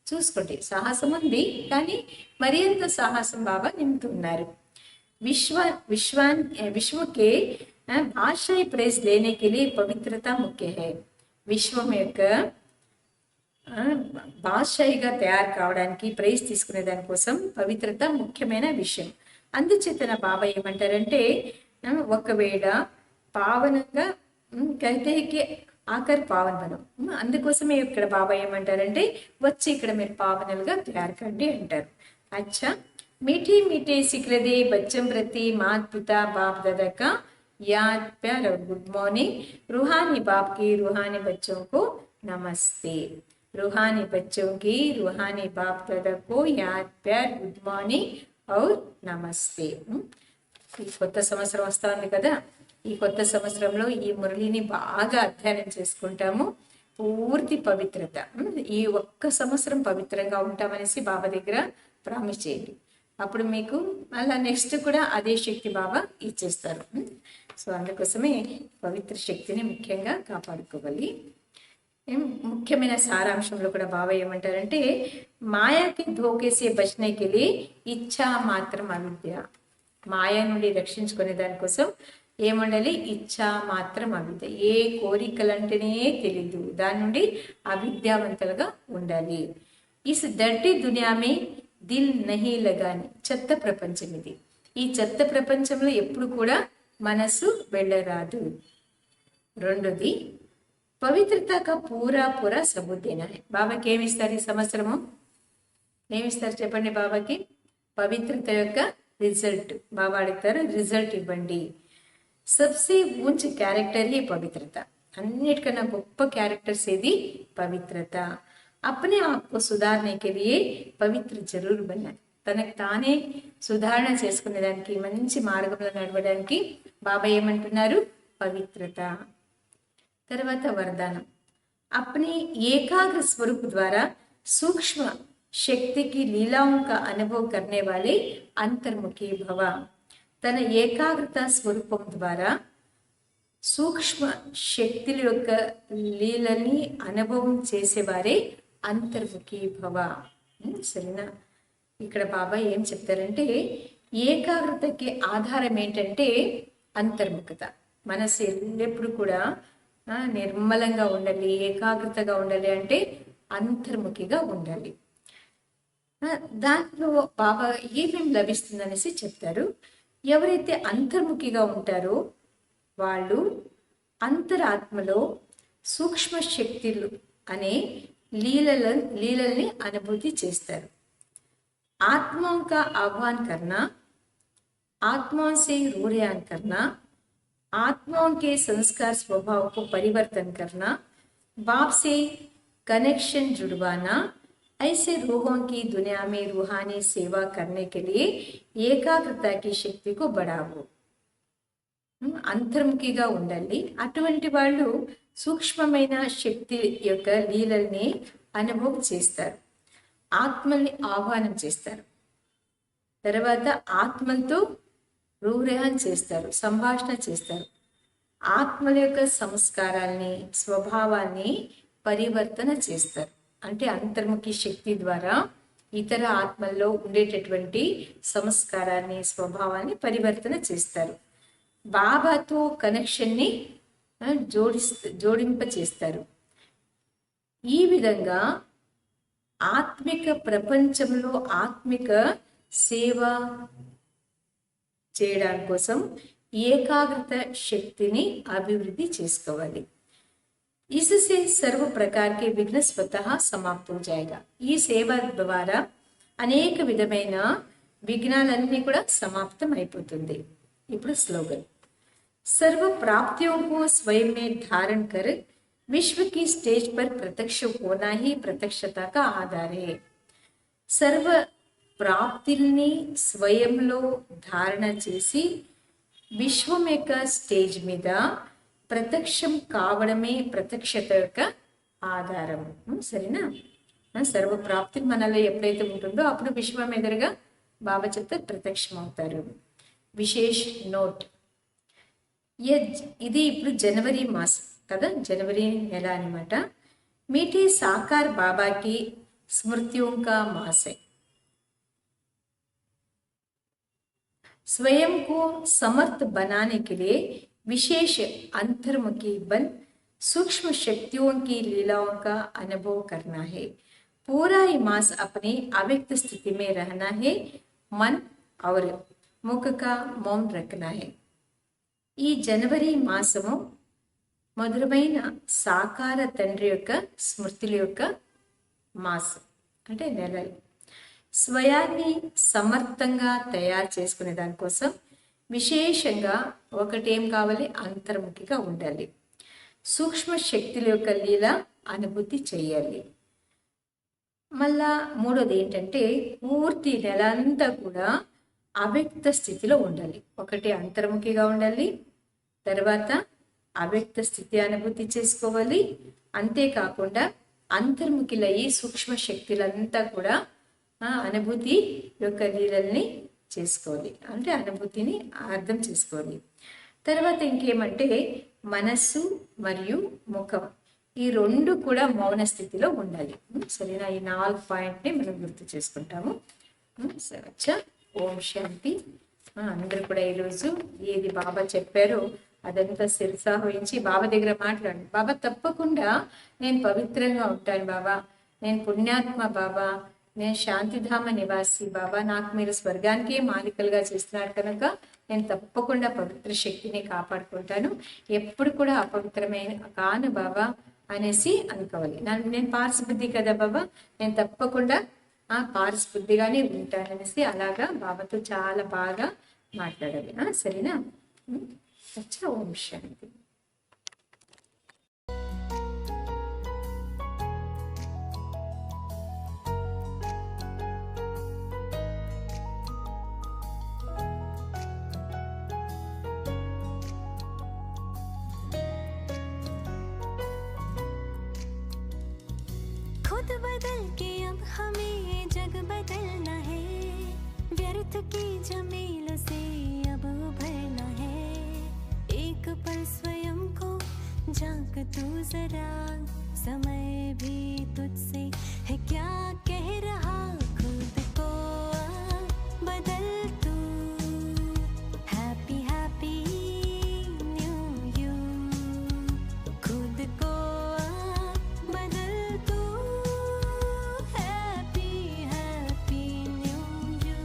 చూసుకోండి, సాహసం ఉంది, కానీ మరి ఎంత సాహసం బాబా నింపుతున్నారు. विश्व के भाषाई प्रेस लेने के लिए पवित्रता मुख्य है. విశ్వం యొక్క భాషాయిగా తయారు కావడానికి ప్రైజ్ తీసుకునే దానికోసం పవిత్రత ముఖ్యమైన విషయం. అందుచేతన బాబా ఏమంటారంటే, ఒకవేళ పావనంగా కైతేకి ఆఖరి పావన బనం. అందుకోసమే ఇక్కడ బాబా ఏమంటారంటే, వచ్చి ఇక్కడ మీరు పావనలుగా తయారు కండి అంటారు. అచ్చా, मीठे मीठे सिखलदे बच्चों प्रति मात पिता बाप दादा का याद प्यार और गुड मॉर्निंग. रूहानी बाप की रूहानी बच्चों को नमस्ते. रूहानी बच्चों की रूहानी बाप दादा को याद प्यार गुड मॉर्निंग और నమస్తే. ఈ కొత్త సంవత్సరం వస్తా ఉంది కదా, ఈ కొత్త సంవత్సరంలో ఈ మురళిని బాగా అధ్యయనం చేసుకుంటాము. పూర్తి పవిత్రత, ఈ ఒక్క సంవత్సరం పవిత్రంగా ఉంటామనేసి బాబా దగ్గర ప్రామిస్ చేయండి. అప్పుడు మీకు అలా నెక్స్ట్ కూడా అదే శక్తి బాబా ఇచ్చేస్తారు. సో అందుకోసమే పవిత్ర శక్తిని ముఖ్యంగా కాపాడుకోవాలి. ముఖ్యమైన సారాంశంలో కూడా బాబా ఏమంటారంటే, మాయాకి ధోకేసే బచ్నేకి లియే ఇచ్ఛా మాత్రం అవిద్య. మాయ నుండి రక్షించుకునే దానికోసం ఏముండాలి? ఇచ్ఛా మాత్రం అవిద్య. ఏ కోరికలంటేనే తెలీదు, దాని నుండి అవిద్యావంతులుగా ఉండాలి. ఇస్ డర్టీ దునియామే దిల్ నహీ లగాని. చెత్త ప్రపంచం ఇది. ఈ చెత్త ప్రపంచంలో ఎప్పుడు కూడా మనసు వెళ్ళరాదు. రెండోది, పవిత్రతగా పూరా సబూత్ దేనా హై. బాబాకి ఏమిస్తారు ఈ సంవత్సరము? ఏమిస్తారు చెప్పండి బాబాకి? పవిత్రత యొక్క రిజల్ట్ బాబా అడుగుతారు, రిజల్ట్ ఇవ్వండి. సబ్సే ఊంచ్ క్యారెక్టర్ హీ పవిత్రత. అన్నిటికన్నా గొప్ప క్యారెక్టర్స్ ఏది? పవిత్రత. अपने आप को सुधारने के लिए పవిత్ర జరూర్ బనాలి. తనకు తానే సుధారణ చేసుకునే దానికి, మంచి మార్గంలో నడవడానికి బాబా ఏమంటున్నారు? పవిత్రత. తర్వాత వరదానం, अपने एकाग्र स्वरूप द्वारा सूक्ष्म शक्ति की लीलाओं का अनुभव करने वाले अंतर्मुखी भव. తన ఏకాగ్రత స్వరూపం ద్వారా సూక్ష్మ శక్తుల యొక్క లీలని అనుభవం చేసేవారే అంతర్ముఖి భవ. సరేనా? ఇక్కడ బాబా ఏం చెప్తారంటే, ఏకాగ్రతకి ఆధారం ఏంటంటే అంతర్ముఖత. మనసు ఎల్లప్పుడూ కూడా నిర్మలంగా ఉండాలి, ఏకాగ్రతగా ఉండాలి అంటే అంతర్ముఖిగా ఉండాలి. దాంట్లో బాబా ఏమేమి లభిస్తుందనేసి చెప్తారు. ఎవరైతే అంతర్ముఖిగా ఉంటారో వాళ్ళు అంతరాత్మలో సూక్ష్మ శక్తులు అనే లీలల్ని అనుభూతి చేస్తారు. आत्माओं का आह्वान करना, आत्माओं से रूढ़यान करना, आत्माओं के संस्कार स्वभाव को परिवर्तन करना, बाप से कनेक्शन जुड़वाना, ऐसे रूहों की दुनिया में रूहानी सेवा करने के लिए ఏకాగ్రత की శక్తి को बढ़ावो. అంతర్ముఖిగా ఉండాలి. అటువంటి వాళ్ళు సూక్ష్మమైన శక్తి యొక్క లీలల్ని అనుభవం చేస్తారు, ఆత్మల్ని ఆహ్వానం చేస్తారు. తర్వాత ఆత్మలతో రూరేహన్ చేస్తారు, సంభాషణ చేస్తారు. ఆత్మల యొక్క సంస్కారాల్ని, స్వభావాన్ని పరివర్తన చేస్తారు. అంటే అంతర్ముఖి శక్తి ద్వారా ఇతర ఆత్మల్లో ఉండేటటువంటి సంస్కారాన్ని, స్వభావాన్ని పరివర్తన చేస్తారు. బాబాతో కనెక్షన్ని జోడింప చేస్తారు. ఈ విధంగా ఆత్మిక ప్రపంచంలో ఆత్మిక సేవ చేయడం కోసం ఏకాగ్రత శక్తిని అభివృద్ధి చేసుకోవాలి. इससे सर्व प्रकार के विघ्न स्वतः समाप्त हो जाएगा. ఈ సేవ ద్వారా అనేక విధమైన విఘ్నాలన్నీ కూడా సమాప్తం అయిపోతుంది. ఇప్పుడు స్లోగన్, सर्व प्राप्तियों को स्वयं में धारण कर विश्व की स्टेज पर प्रत्यक्ष होना ही प्रत्यक्षता का आधार है. సర్వ ప్రాప్తిని స్వయంలో ధారణ చేసి విశ్వం యొక్క స్టేజ్ మీద ప్రత్యక్షం కావడమే ప్రత్యక్షత యొక్క ఆధారం. సరేనా? సర్వ ప్రాప్తి మనలో ఎప్పుడైతే ఉంటుందో అప్పుడు విశ్వం ఎదురుగా బాబా చెప్తే ప్రత్యక్షమవుతారు. విశేష్ నోట్, ఇది ఇప్పుడు జనవరి మాసం కదా, జనవరి నెల అనమాట. मीठे साकार बाबा की स्मृतियों का मास है. स्वयं को समर्थ बनाने के लिए विशेष अंतर्मुखी बन सूक्ष्म शक्तियों की लीलाओं का अनुभव करना है. पूरा ही मास अपनी अव्यक्त स्थिति में रहना है. मन और मुख का मौन रखना है. ఈ జనవరి మాసము మధురమైన సాకార తండ్రి యొక్క స్మృతుల యొక్క మాసం అంటే నెలలు. స్వయాన్ని సమర్థంగా తయారు చేసుకునే దానికోసం విశేషంగా ఒకటేం కావాలి, అంతర్ముఖిగా ఉండాలి. సూక్ష్మ శక్తుల యొక్క లీల అనుభూతి చేయాలి. మళ్ళా మూడోది ఏంటంటే పూర్తి నెల అంతా కూడా అవ్యక్త స్థితిలో ఉండాలి. ఒకటి అంతర్ముఖిగా ఉండాలి, తర్వాత అవ్యక్త స్థితి అనుభూతి చేసుకోవాలి. అంతేకాకుండా అంతర్ముఖులయ్యి సూక్ష్మ శక్తులంతా కూడా అనుభూతి యొక్క లీలల్ని చేసుకోవాలి, అంటే అనుభూతిని అర్థం చేసుకోవాలి. తర్వాత ఇంకేమంటే మనస్సు మరియు ముఖం ఈ రెండు కూడా మౌన స్థితిలో ఉండాలి. సరేనా, ఈ 4 పాయింట్ని మనం గుర్తు చేసుకుంటాము. సరే, ఓం శాంతి. అందరూ కూడా ఈరోజు ఏది బాబా చెప్పారో అదంతా శిరసావహించి బాబా దగ్గర మాట్లాడండి. బాబా తప్పకుండా నేను పవిత్రంగా ఉంటాను బాబా, నేను పుణ్యాత్మ బాబా, నేను శాంతిధామ నివాసి బాబా, నాకు మీరు స్వర్గానికే మాలికలుగా చేస్తున్నారు కనుక నేను తప్పకుండా పవిత్ర శక్తిని కాపాడుకుంటాను, ఎప్పుడు కూడా అపవిత్రమైన కాను బాబా అనేసి అనుకోవాలి. నేను పారసబుద్ధి కదా బాబా, నేను తప్పకుండా పారసబుద్ధిగానే ఉంటాననేసి అలాగా బాబాతో చాలా బాగా మాట్లాడాలి. సరేనా? अच्छा, ओम शांति. खुद बदल के अब हमें ये जग बदलना है, व्यर्थ की झमेलों से अब उभरना है. एक पल स्वयं को झांक तू जरा, समय भी तुझसे है क्या कह रहा. खुद को बदल तू, हैप्पी हैप्पी न्यू यू. खुद को बदल तू, हैप्पी हैप्पी न्यू यू.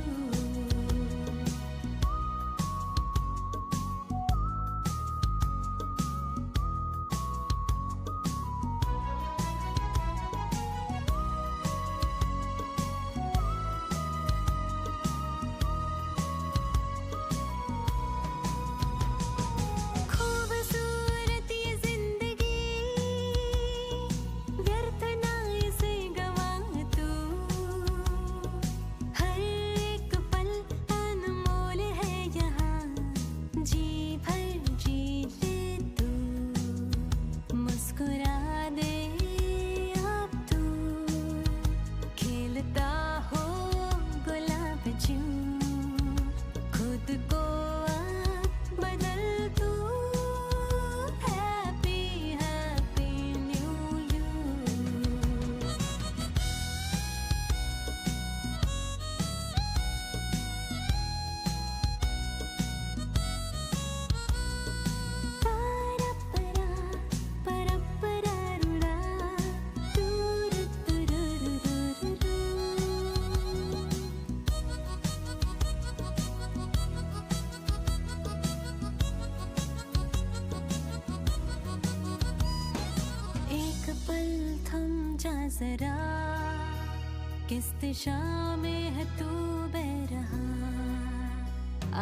जरा किस दिशा में है तू बह रहा,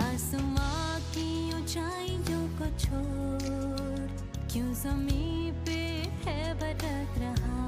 आसमां की ऊंचाइयों को छोड़ क्यों ज़मीं पे है भटक रहा.